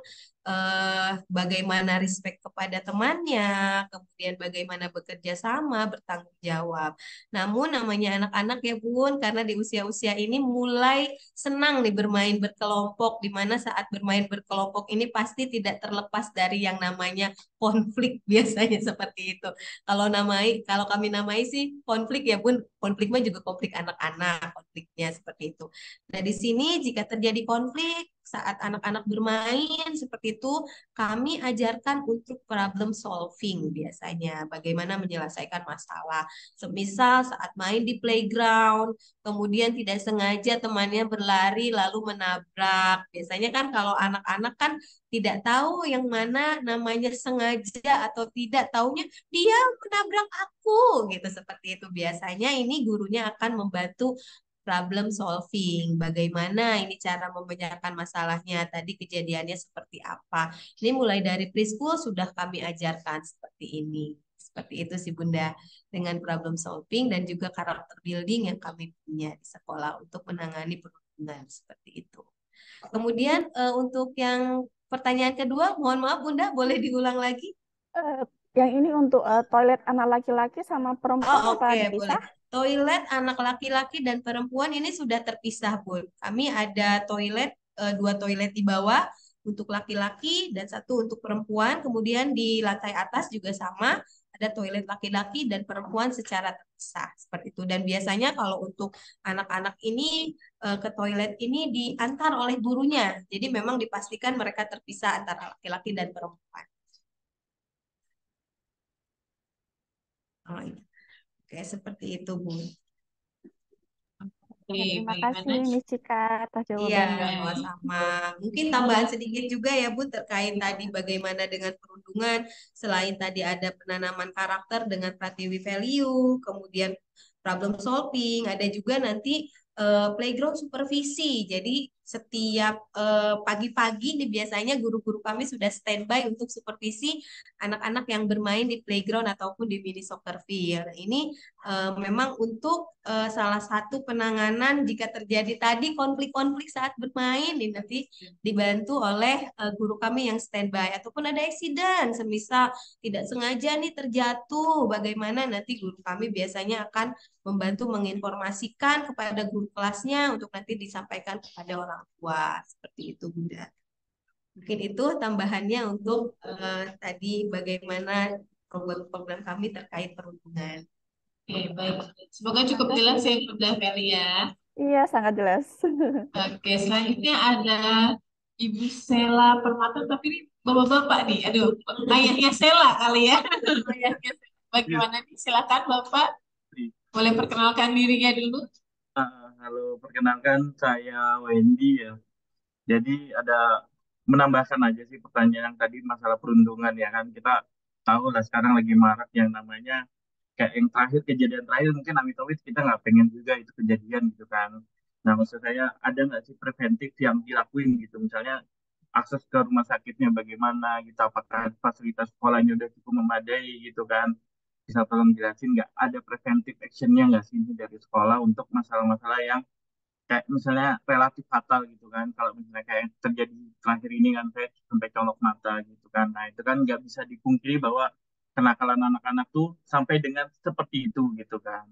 bagaimana respect kepada temannya, kemudian bagaimana bekerja sama, bertanggung jawab. Namun namanya anak-anak ya Bun, karena di usia-usia ini mulai senang nih bermain berkelompok, di mana saat bermain berkelompok ini pasti tidak terlepas dari yang namanya konflik biasanya seperti itu. Kalau kami namai sih konflik ya Bun, konflik mah juga konflik anak-anak, konfliknya seperti itu. Nah, di sini jika terjadi konflik saat anak-anak bermain seperti itu, kami ajarkan untuk problem solving biasanya, bagaimana menyelesaikan masalah. Semisal saat main di playground, kemudian tidak sengaja temannya berlari lalu menabrak. Biasanya kan kalau anak-anak kan tidak tahu yang mana namanya sengaja atau tidak, taunya dia menabrak aku gitu, seperti itu. Biasanya ini gurunya akan membantu problem solving. Bagaimana ini cara memecahkan masalahnya? Tadi kejadiannya seperti apa? Ini mulai dari preschool sudah kami ajarkan seperti ini. Seperti itu sih Bunda, dengan problem solving dan juga karakter building yang kami punya di sekolah untuk menangani perundungan seperti itu. Kemudian untuk yang pertanyaan kedua, mohon maaf Bunda, boleh diulang lagi? Eh, yang ini untuk toilet anak laki-laki sama Oh, perempuan apa oke, boleh. dipisah? Toilet anak laki-laki dan perempuan ini sudah terpisah, Bun. Kami ada toilet, dua toilet di bawah untuk laki-laki dan satu untuk perempuan. Kemudian di lantai atas juga sama, ada toilet laki-laki dan perempuan secara terpisah seperti itu. Dan biasanya kalau untuk anak-anak ini ke toilet ini diantar oleh gurunya. Jadi memang dipastikan mereka terpisah antara laki-laki dan perempuan. Oh, iya. Oke, seperti itu, Bun. Oke, Ya, terima kasih bagaimana? Miss Cika atas Iya, jawabannya. Baik. sama-sama. Mungkin tambahan sedikit juga ya, Bu, terkait tadi bagaimana dengan perundungan. Selain tadi ada penanaman karakter dengan Pratiwi Value, kemudian problem solving, ada juga nanti playground supervisi. Jadi setiap pagi-pagi nih biasanya guru-guru kami sudah standby untuk supervisi anak-anak yang bermain di playground ataupun di mini soccer field. Ini memang untuk salah satu penanganan jika terjadi tadi konflik-konflik saat bermain, ini nanti dibantu oleh guru kami yang standby. Ataupun ada eksiden, semisal tidak sengaja nih terjatuh, bagaimana nanti guru kami biasanya akan membantu menginformasikan kepada guru kelasnya untuk nanti disampaikan kepada orang tua. Seperti itu, Bunda. Mungkin itu tambahannya untuk tadi bagaimana program-program kami terkait perhubungan. Oke, baik. Semoga cukup jelas ya Bunda Feli ya. Iya, sangat jelas. Oke, selanjutnya ada Ibu Sela Permata, tapi ini bapak-bapak nih. Aduh, ayahnya Sela kali ya. Ayahnya Sela. Bagaimana nih? Silakan Bapak. Boleh perkenalkan dirinya dulu. Halo, perkenalkan saya Wendy ya. Jadi ada menambahkan aja sih pertanyaan yang tadi masalah perundungan ya kan. Kita tahu lah sekarang lagi marak yang namanya kayak yang terakhir, kejadian terakhir mungkin amit-amit kita nggak pengen juga itu kejadian gitu kan. Nah maksud saya ada nggak sih preventif yang dilakuin gitu, misalnya akses ke rumah sakitnya bagaimana gitu, apakah fasilitas sekolahnya udah cukup memadai gitu kan. Bisa tolong jelasin nggak ada preventif actionnya nggak sih ini dari sekolah untuk masalah-masalah yang kayak misalnya relatif fatal gitu kan, kalau misalnya kayak yang terjadi terakhir ini kan saya sampai colok mata gitu kan. Nah itu kan nggak bisa dipungkiri bahwa kenakalan anak-anak tuh sampai dengan seperti itu gitu kan.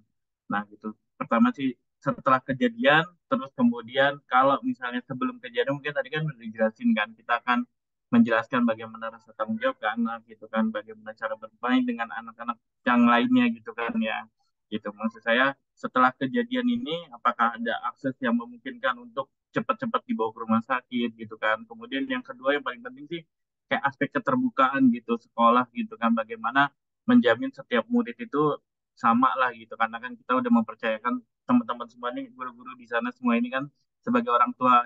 Nah gitu, pertama sih setelah kejadian, terus kemudian kalau misalnya sebelum kejadian mungkin tadi kan udah dijelasin kan, kita akan menjelaskan bagaimana rasa tanggung jawab ke anak gitu kan, bagaimana cara bermain dengan anak-anak yang lainnya gitu kan ya. Gitu maksud saya, setelah kejadian ini apakah ada akses yang memungkinkan untuk cepat-cepat dibawa ke rumah sakit gitu kan. Kemudian yang kedua yang paling penting sih kayak aspek keterbukaan gitu sekolah gitu kan, bagaimana menjamin setiap murid itu sama lah gitu, karena kan kita udah mempercayakan teman-teman semua nih, guru-guru di sana semua ini kan sebagai orang tua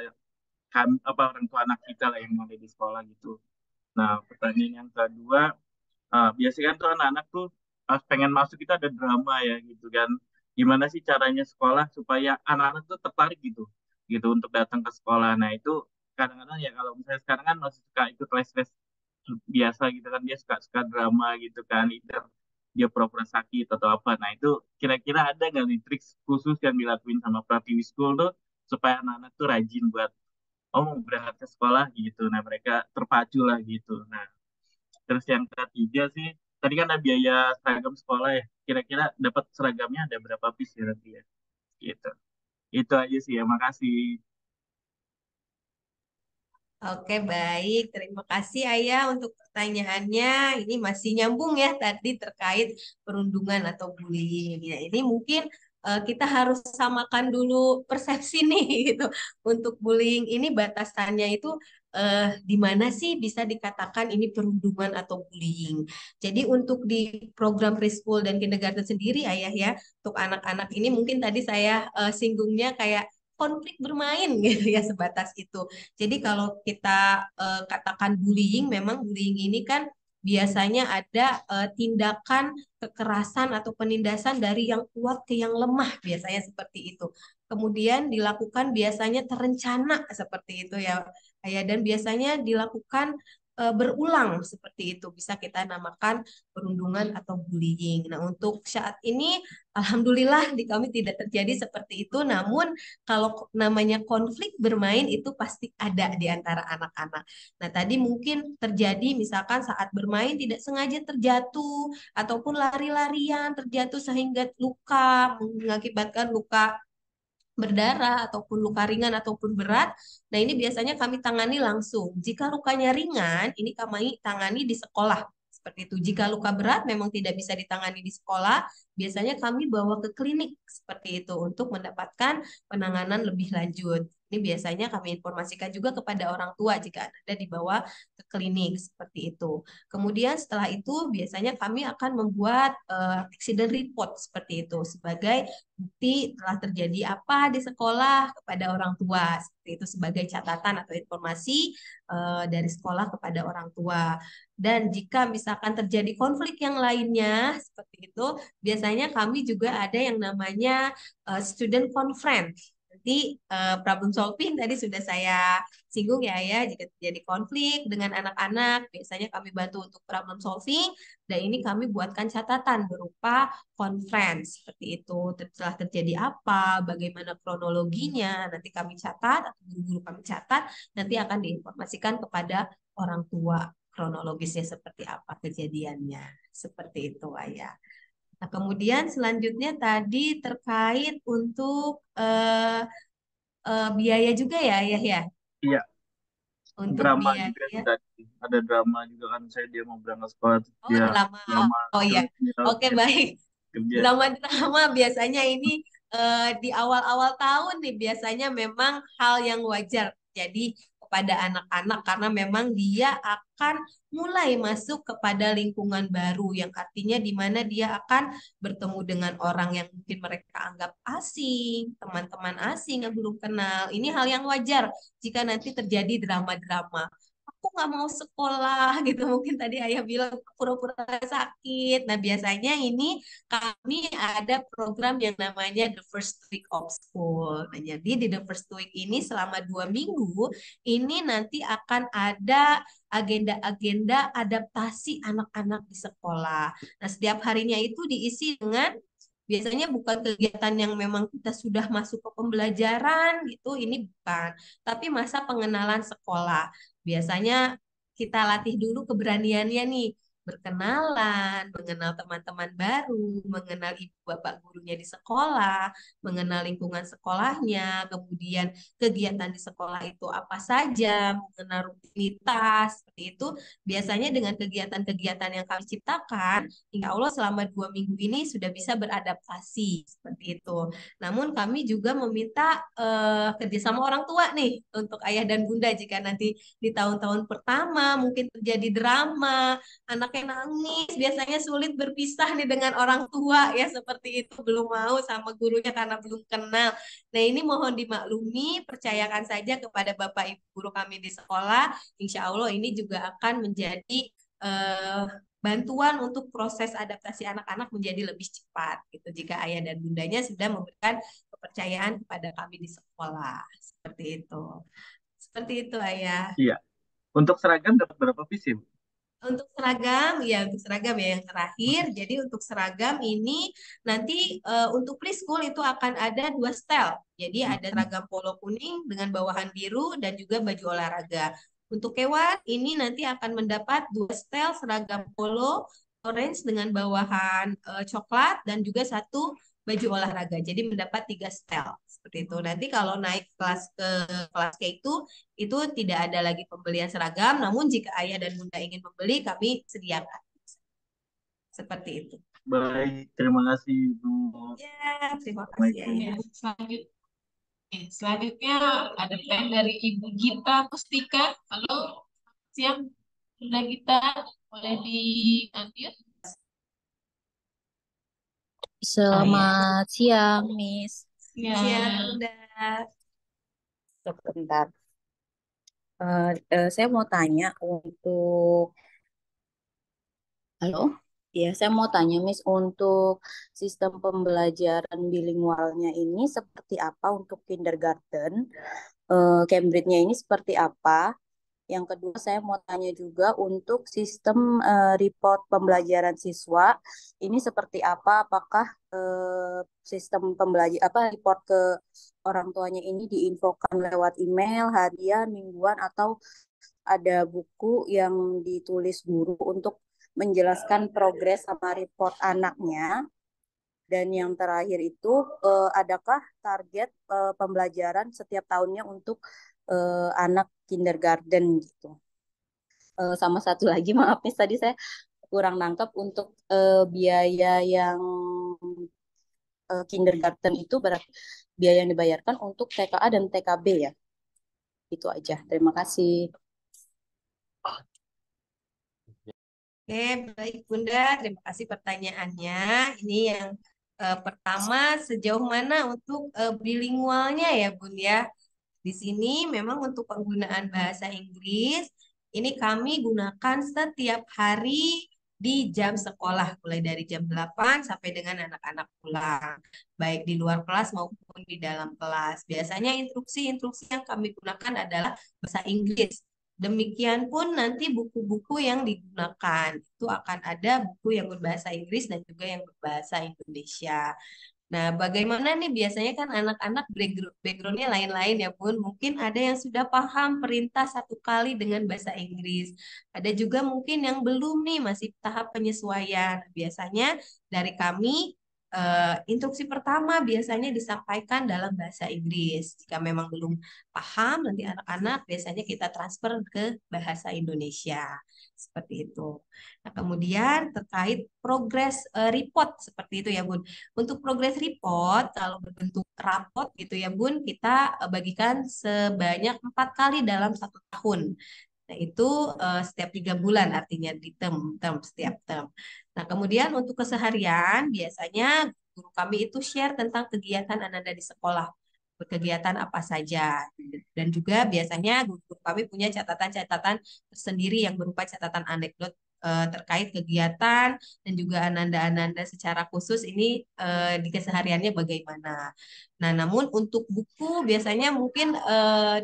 kan, apa orang tua anak kita lah yang ada di sekolah gitu. Nah pertanyaan yang kedua, biasanya kan tuh anak-anak tuh pas pengen masuk kita ada drama ya gitu kan. Gimana sih caranya sekolah supaya anak-anak tuh tertarik gitu, gitu untuk datang ke sekolah. Nah itu kadang-kadang ya kalau misalnya sekarang kan masih suka ikut les-les biasa gitu kan, dia suka-suka drama gitu kan, either dia pura-pura sakit atau apa. Nah itu kira-kira ada nggak nih trik khusus yang dilakuin sama Pratiwi School tuh supaya anak-anak tuh rajin buat oh mau berangkat ke sekolah gitu. Nah mereka terpacu lah gitu. Nah terus yang ketiga sih, tadi kan ada biaya seragam sekolah ya. Kira-kira dapat seragamnya ada berapa piece ya nanti ya? Gitu. Itu aja sih ya, makasih. Oke, baik. Terima kasih Ayah untuk pertanyaannya. Ini masih nyambung ya tadi terkait perundungan atau bullying. Ya, ini mungkin kita harus samakan dulu persepsi nih gitu. Untuk bullying ini batasannya itu di mana sih bisa dikatakan ini perundungan atau bullying. Jadi untuk di program preschool dan kindergarten sendiri Ayah ya, untuk anak-anak ini mungkin tadi saya singgungnya kayak konflik bermain gitu ya, sebatas itu. Jadi kalau kita katakan bullying, memang bullying ini kan biasanya ada tindakan kekerasan atau penindasan dari yang kuat ke yang lemah, biasanya seperti itu. Kemudian dilakukan biasanya terencana seperti itu ya, ya, dan biasanya dilakukan berulang seperti itu. Bisa kita namakan perundungan atau bullying. Nah, untuk saat ini alhamdulillah di kami tidak terjadi seperti itu, namun kalau namanya konflik bermain itu pasti ada di antara anak-anak. Nah, tadi mungkin terjadi misalkan saat bermain tidak sengaja terjatuh ataupun lari-larian terjatuh sehingga luka, mengakibatkan luka berdarah ataupun luka ringan ataupun berat. Nah, ini biasanya kami tangani langsung. Jika lukanya ringan, ini kami tangani di sekolah. Seperti itu. Jika luka berat memang tidak bisa ditangani di sekolah, biasanya kami bawa ke klinik seperti itu untuk mendapatkan penanganan lebih lanjut. Ini biasanya kami informasikan juga kepada orang tua jika Anda dibawa ke klinik seperti itu. Kemudian setelah itu biasanya kami akan membuat accident report seperti itu sebagai bukti telah terjadi apa di sekolah kepada orang tua. Seperti itu sebagai catatan atau informasi dari sekolah kepada orang tua. Dan jika misalkan terjadi konflik yang lainnya seperti itu, biasanya kami juga ada yang namanya student conference. Nanti problem solving tadi sudah saya singgung ya ya, jika terjadi konflik dengan anak-anak, biasanya kami bantu untuk problem solving, dan ini kami buatkan catatan berupa conference seperti itu. Setelah terjadi apa, bagaimana kronologinya, nanti kami catat atau guru-guru kami catat, nanti akan diinformasikan kepada orang tua kronologisnya seperti apa kejadiannya. Seperti itu, Ayah. Nah, kemudian selanjutnya tadi terkait untuk biaya juga ya, Ayah ya. Iya, Untuk drama biaya. juga sih tadi. Ada drama juga kan, saya dia mau berangkat sekolah, terus Oh, dia drama. drama Oh iya. Oke, baik. kerja. Drama-drama biasanya ini di awal-awal tahun nih biasanya memang hal yang wajar. Jadi kepada anak-anak karena memang dia akan mulai masuk kepada lingkungan baru yang artinya di mana dia akan bertemu dengan orang yang mungkin mereka anggap asing, teman-teman asing yang belum kenal. Ini hal yang wajar jika nanti terjadi drama-drama. Aku nggak mau sekolah gitu, mungkin tadi ayah bilang pura-pura sakit. Nah biasanya ini kami ada program yang namanya The First Week of School. Nah, jadi di The First Week ini selama 2 minggu ini nanti akan ada agenda-agenda adaptasi anak-anak di sekolah. Nah setiap harinya itu diisi dengan biasanya bukan kegiatan yang memang kita sudah masuk ke pembelajaran gitu, ini bukan, tapi masa pengenalan sekolah. Biasanya kita latih dulu keberaniannya nih, berkenalan, mengenal teman-teman baru, mengenal ibu bapak gurunya di sekolah, mengenal lingkungan sekolahnya, kemudian kegiatan di sekolah itu apa saja, mengenal rutinitas, seperti itu. Biasanya dengan kegiatan-kegiatan yang kami ciptakan, insya Allah selama 2 minggu ini sudah bisa beradaptasi seperti itu. Namun kami juga meminta kerjasama orang tua nih untuk ayah dan bunda jika nanti di tahun-tahun pertama mungkin terjadi drama, anaknya nangis, biasanya sulit berpisah nih dengan orang tua ya seperti itu, belum mau sama gurunya karena belum kenal. Nah ini mohon dimaklumi, percayakan saja kepada Bapak Ibu guru kami di sekolah, insya Allah ini juga akan menjadi eh, bantuan untuk proses adaptasi anak-anak menjadi lebih cepat gitu jika ayah dan bundanya sudah memberikan kepercayaan kepada kami di sekolah seperti itu. Seperti itu ayah. Iya. Untuk seragam dapat berapa piece ya, Bu? Untuk seragam, ya untuk seragam ya yang terakhir. Jadi untuk seragam ini nanti untuk preschool itu akan ada 2 style. Jadi ada seragam polo kuning dengan bawahan biru dan juga baju olahraga. Untuk kewan ini nanti akan mendapat 2 style seragam polo orange dengan bawahan coklat dan juga satu baju olahraga. Jadi mendapat 3 style seperti itu. Nanti kalau naik kelas ke itu tidak ada lagi pembelian seragam, namun jika ayah dan bunda ingin membeli, kami sediakan. Seperti itu. Baik, terima kasih Bu. Ya, terima kasih ayah. Selanjutnya ada pertanyaan dari Ibu Gita Mustika. Halo, siang Bunda Gita, boleh di-unmute? Selamat siang, Miss. Siang, Bunda. Sebentar. Saya mau tanya untuk, halo? Ya, saya mau tanya, Miss, untuk sistem pembelajaran bilingualnya ini seperti apa untuk kindergarten? Cambridge-nya ini seperti apa? Yang kedua, saya mau tanya juga untuk sistem report pembelajaran siswa ini seperti apa? Apakah sistem report ke orang tuanya ini diinfokan lewat email, harian, mingguan, atau ada buku yang ditulis guru untuk menjelaskan progres sama report anaknya? Dan yang terakhir itu, adakah target pembelajaran setiap tahunnya untuk anak kindergarten gitu? Sama satu lagi, maaf nih, tadi saya kurang nangkep untuk biaya yang kindergarten itu berarti biaya yang dibayarkan untuk TKA dan TKB ya? Itu aja. Terima kasih. Oke, baik Bunda. Terima kasih pertanyaannya. Ini yang pertama, sejauh mana untuk bilingualnya ya Bun ya? Di sini memang untuk penggunaan bahasa Inggris, ini kami gunakan setiap hari di jam sekolah, mulai dari jam 8 sampai dengan anak-anak pulang, baik di luar kelas maupun di dalam kelas. Biasanya instruksi-instruksi yang kami gunakan adalah bahasa Inggris. Demikian pun nanti buku-buku yang digunakan itu akan ada buku yang berbahasa Inggris dan juga yang berbahasa Indonesia. Nah, bagaimana nih biasanya kan anak-anak backgroundnya lain-lain ya Bun. Mungkin ada yang sudah paham perintah satu kali dengan bahasa Inggris. Ada juga mungkin yang belum nih, masih tahap penyesuaian. Biasanya dari kami, instruksi pertama biasanya disampaikan dalam bahasa Inggris. Jika memang belum paham, nanti anak-anak biasanya kita transfer ke bahasa Indonesia. Seperti itu. Nah, kemudian terkait progress report seperti itu ya Bun. Untuk progress report, kalau berbentuk rapot gitu ya Bun, kita bagikan sebanyak 4 kali dalam 1 tahun. Nah, itu setiap 3 bulan artinya di term setiap term. Nah, kemudian untuk keseharian, biasanya guru kami itu share tentang kegiatan Ananda di sekolah. Kegiatan apa saja. Dan juga biasanya guru kami punya catatan-catatan tersendiri yang berupa catatan anekdot terkait kegiatan dan juga ananda-ananda secara khusus ini di kesehariannya bagaimana. Nah, namun untuk buku biasanya mungkin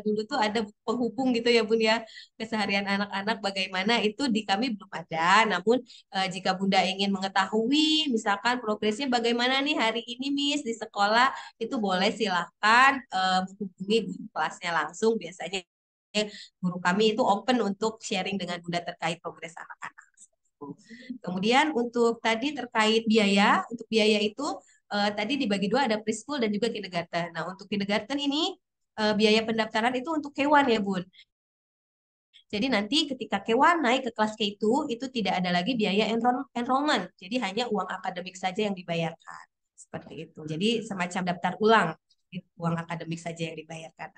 dulu tuh ada buku penghubung gitu ya Bun ya, keseharian anak-anak bagaimana itu di kami belum ada. Namun jika Bunda ingin mengetahui misalkan progresnya bagaimana nih hari ini Miss di sekolah, itu boleh silahkan menghubungi guru kelasnya langsung. Biasanya guru kami itu open untuk sharing dengan Bunda terkait progres anak-anak. Kemudian untuk tadi terkait biaya, untuk biaya itu tadi dibagi dua, ada preschool dan juga kindergarten. Nah, untuk kindergarten ini biaya pendaftaran itu untuk K1 ya Bun. Jadi nanti ketika K1 naik ke kelas K2 itu tidak ada lagi biaya enrollment. Jadi hanya uang akademik saja yang dibayarkan. Seperti itu. Jadi semacam daftar ulang, uang akademik saja yang dibayarkan.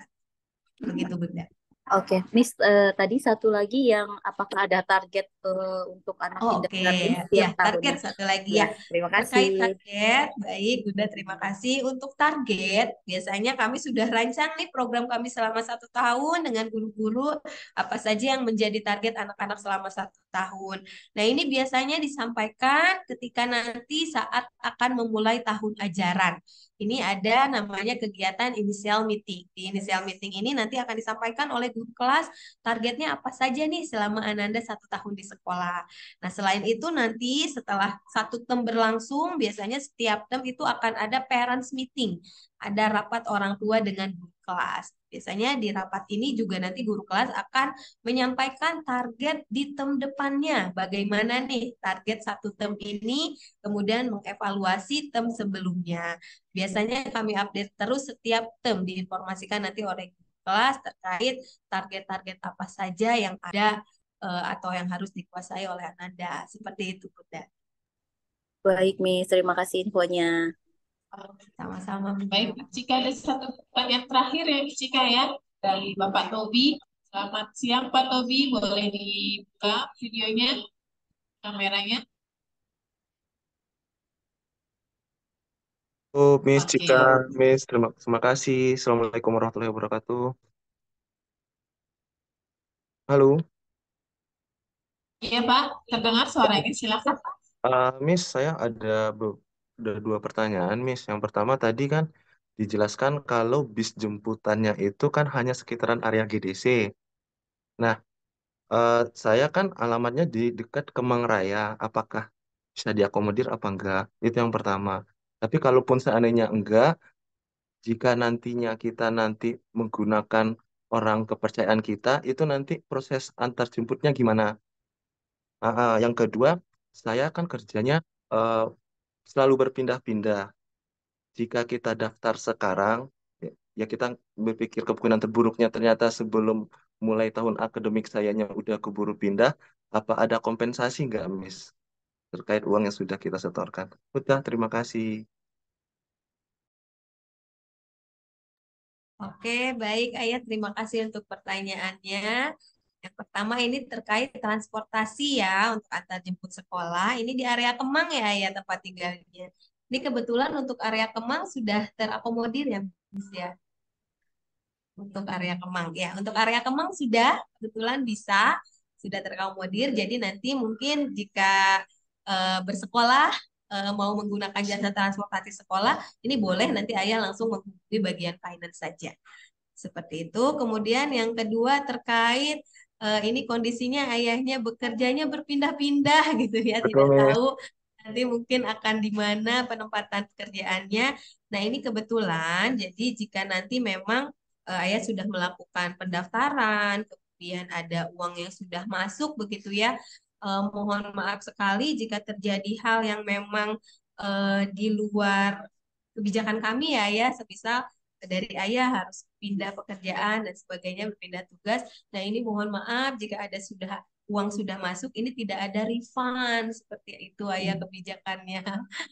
Begitu Bunda. Oke, Miss, tadi satu lagi yang apakah ada target untuk anak kindergarten Ya, setiap target tahunnya? satu lagi Ya, ya. terima Terkait kasih. target, baik Bunda, terima kasih. Untuk target, biasanya kami sudah rancang nih program kami selama 1 tahun dengan guru-guru apa saja yang menjadi target anak-anak selama 1 tahun. Nah, ini biasanya disampaikan ketika nanti saat akan memulai tahun ajaran. Ini ada namanya kegiatan initial meeting. Di initial meeting ini nanti akan disampaikan oleh guru kelas targetnya apa saja nih selama Ananda 1 tahun di sekolah. Nah, selain itu nanti setelah 1 term berlangsung, biasanya setiap term itu akan ada parents meeting. Ada rapat orang tua dengan guru kelas. Biasanya di rapat ini juga nanti guru kelas akan menyampaikan target di term depannya. Bagaimana nih target 1 term ini, kemudian mengevaluasi term sebelumnya. Biasanya kami update terus setiap term, diinformasikan nanti oleh guru kelas terkait target-target apa saja yang ada atau yang harus dikuasai oleh Ananda. Seperti itu, Bunda. Baik, Miss. Terima kasih infonya. Sama-sama, Baik, Bunda. Cika ada satu pertanyaan terakhir ya, Cika ya, dari Bapak Tobi. Selamat siang, Pak Tobi. Boleh dibuka videonya, kameranya? Oh, Miss Oke. Cika, Miss, terima kasih. Assalamualaikum warahmatullahi wabarakatuh. Halo, Iya, Pak. Terdengar suaranya. Silakan. Miss, saya ada 2 pertanyaan, Miss. Yang pertama tadi kan dijelaskan kalau bis jemputannya itu kan hanya sekitaran area GDC. Nah, saya kan alamatnya di dekat Kemang Raya. Apakah bisa diakomodir apa enggak? Itu yang pertama. Tapi kalaupun seandainya enggak, jika nantinya kita nanti menggunakan orang kepercayaan kita, itu nanti proses antar jemputnya gimana? Yang kedua, saya kan kerjanya eh, selalu berpindah-pindah. Jika kita daftar sekarang, ya kita berpikir kemungkinan terburuknya ternyata sebelum mulai tahun akademik sayanya udah keburu pindah, apa ada kompensasi nggak, Miss? Terkait uang yang sudah kita setorkan. Udah, terima kasih. Oke, baik Ayah. Terima kasih untuk pertanyaannya. Yang pertama ini terkait transportasi ya untuk antar jemput sekolah. Ini di area Kemang ya Ayah tempat tinggalnya. Ini kebetulan untuk area Kemang sudah terakomodir ya, Miss ya. Untuk area Kemang ya, untuk area Kemang sudah kebetulan bisa. sudah terakomodir. Jadi nanti mungkin jika bersekolah mau menggunakan jasa transportasi sekolah, ini boleh nanti ayah langsung menghubungi bagian finance saja. Seperti itu. Kemudian yang kedua terkait ini kondisinya ayahnya bekerjanya berpindah-pindah gitu ya, Betul, tidak Miss. tahu nanti mungkin akan di mana penempatan pekerjaannya. Nah, ini kebetulan, jadi jika nanti memang ayah sudah melakukan pendaftaran, kemudian ada uang yang sudah masuk begitu ya, mohon maaf sekali jika terjadi hal yang memang di luar kebijakan kami ya, semisal dari ayah harus pindah pekerjaan dan sebagainya, berpindah tugas. Nah, ini mohon maaf jika ada uang sudah masuk, ini tidak ada refund seperti itu ayah kebijakannya.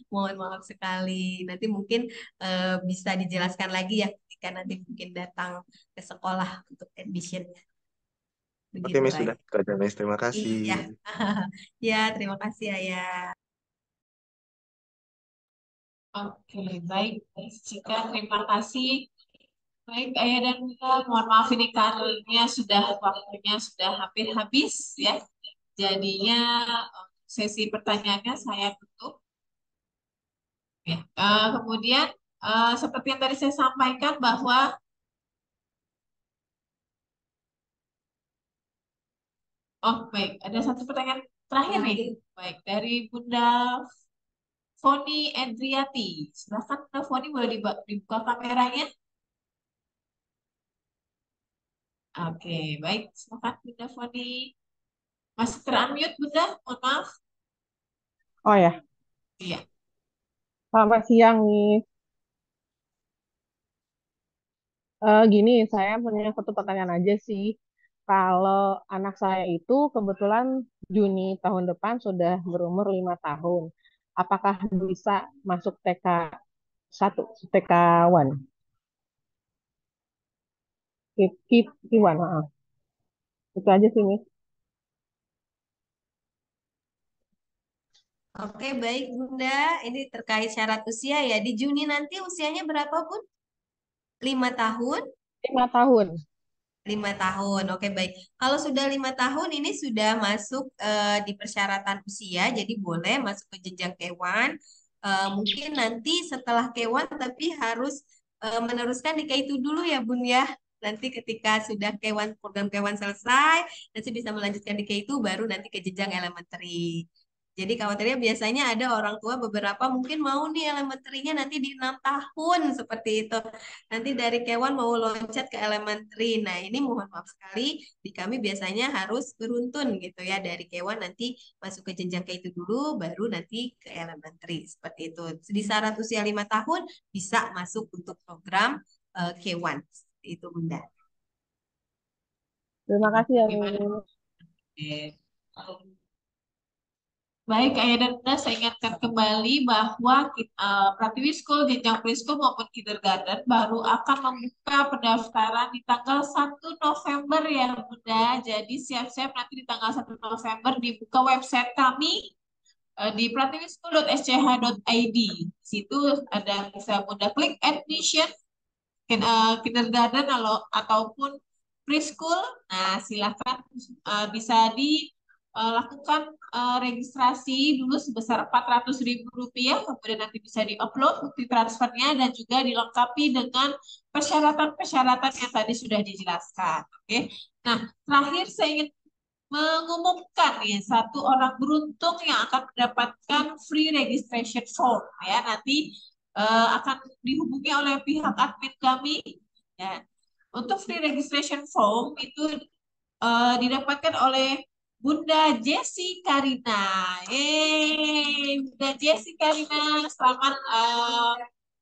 Mohon maaf sekali. Nanti mungkin bisa dijelaskan lagi ya ketika nanti mungkin datang ke sekolah untuk admission. Oke, Begitu Miss, sudah ayah. itu aja, Miss. Terima kasih. Iya. Ya, terima kasih ayah. Oke, baik. Jika terima kasih. Baik, Ayah dan Bunda, mohon maaf ini karena waktunya sudah hampir habis ya. Jadinya sesi pertanyaannya saya tutup. Ya. Kemudian seperti yang tadi saya sampaikan bahwa baik, ada satu pertanyaan terakhir nih. Baik, dari Bunda Foni Endriati. Silahkan Bunda Foni, boleh dibuka kameranya. Oke, baik. Silakan Bunda Foni. Masih terunmute Bunda, mohon maaf. Oh ya, Iya. selamat siang nih. Gini, saya punya satu pertanyaan aja sih. Kalau anak saya itu kebetulan Juni tahun depan sudah berumur 5 tahun. Apakah bisa masuk TK 1, TK 1? Kiwan, itu aja sih, Miss. Oke, baik Bunda. Ini terkait syarat usia ya. Di Juni nanti usianya berapa, Bun? 5 tahun? 5 tahun. 5 tahun, oke baik. Kalau sudah 5 tahun ini sudah masuk di persyaratan usia, jadi boleh masuk ke jenjang K1. Mungkin nanti setelah K1 tapi harus meneruskan di K2 dulu ya Bun ya. Nanti ketika sudah K1, program K1 selesai, nanti bisa melanjutkan di K2 baru nanti ke jenjang elementary. Jadi khawatirnya biasanya ada orang tua beberapa mungkin mau nih elementerinya nanti di 6 tahun seperti itu. Nanti dari K1 mau loncat ke elementary. Nah, ini mohon maaf sekali, di kami biasanya harus beruntun gitu ya. Dari K1 nanti masuk ke jenjang K itu dulu, baru nanti ke elementary. Seperti itu. Di syarat usia 5 tahun bisa masuk untuk program K1. Seperti itu, Bunda. Terima kasih ya, Gimana? Miss. Baik, Ayah dan Bunda, saya ingatkan kembali bahwa Pratiwi School, jenjang preschool maupun kindergarten baru akan membuka pendaftaran di tanggal 1 November ya Bunda. Jadi siap-siap nanti di tanggal 1 November dibuka website kami di pratiwischool.sch.id. Di situ ada bisa Bunda klik admission kindergarten ataupun preschool. Nah, silakan bisa dilakukan registrasi dulu sebesar Rp400.000, kemudian nanti bisa diupload bukti transfernya dan juga dilengkapi dengan persyaratan-persyaratan yang tadi sudah dijelaskan. Oke. Nah, terakhir saya ingin mengumumkan nih satu orang beruntung yang akan mendapatkan free registration form ya, nanti akan dihubungi oleh pihak admin kami ya. Untuk free registration form itu didapatkan oleh Bunda Jessi Karina. Bunda Jessi Karina, selamat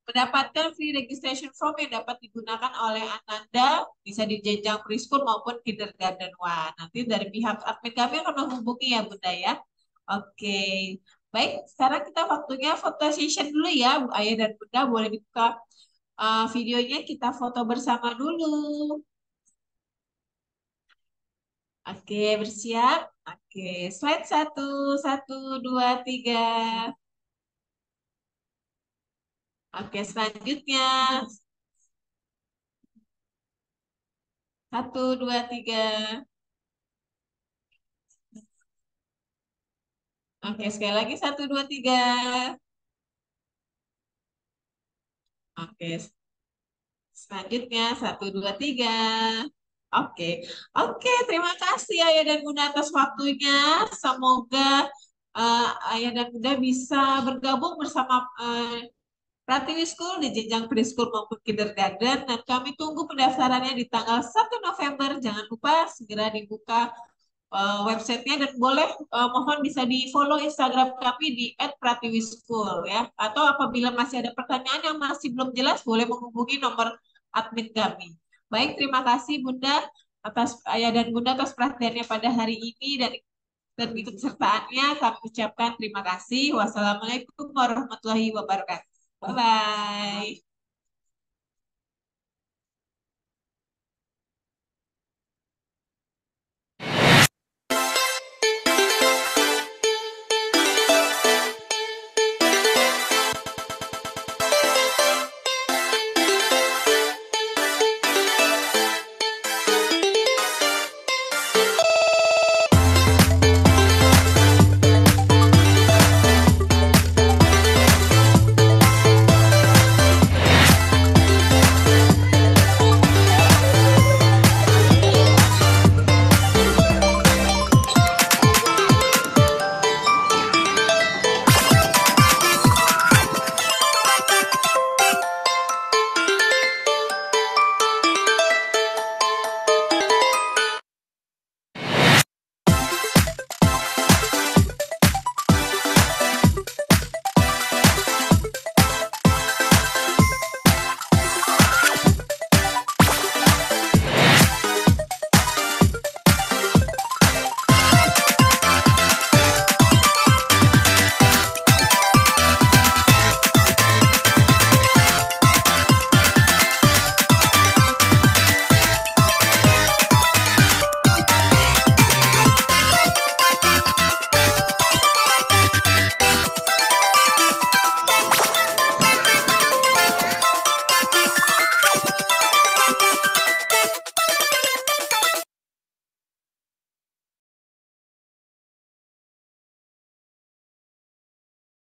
mendapatkan free registration form yang dapat digunakan oleh Ananda, bisa di jenjang preschool maupun kindergarten 1. Nanti dari pihak admin kami akan menghubungi ya Bunda ya. Oke, baik. Sekarang kita waktunya foto session dulu ya, Ayah dan Bunda. Boleh dibuka videonya, kita foto bersama dulu. Oke, bersiap. Oke, slide 1, 1, 2, 3. Oke, selanjutnya. 1, 2, 3. Oke, sekali lagi 1, 2, 3. Oke, selanjutnya 1, 2, 3. Oke, oke. Terima kasih Ayah dan Bunda atas waktunya. Semoga Ayah dan Bunda bisa bergabung bersama Pratiwi School di jenjang preschool maupun kindergarten, dan kami tunggu pendaftarannya di tanggal 1 November. Jangan lupa segera dibuka websitenya, dan boleh mohon bisa di follow Instagram kami di @pratiwischool ya. Atau apabila masih ada pertanyaan yang masih belum jelas, boleh menghubungi nomor admin kami. Baik, terima kasih Bunda atas Ayah dan Bunda atas perhatiannya pada hari ini, dan ikut-sertaannya kami ucapkan terima kasih. Wassalamualaikum warahmatullahi wabarakatuh. Bye bye.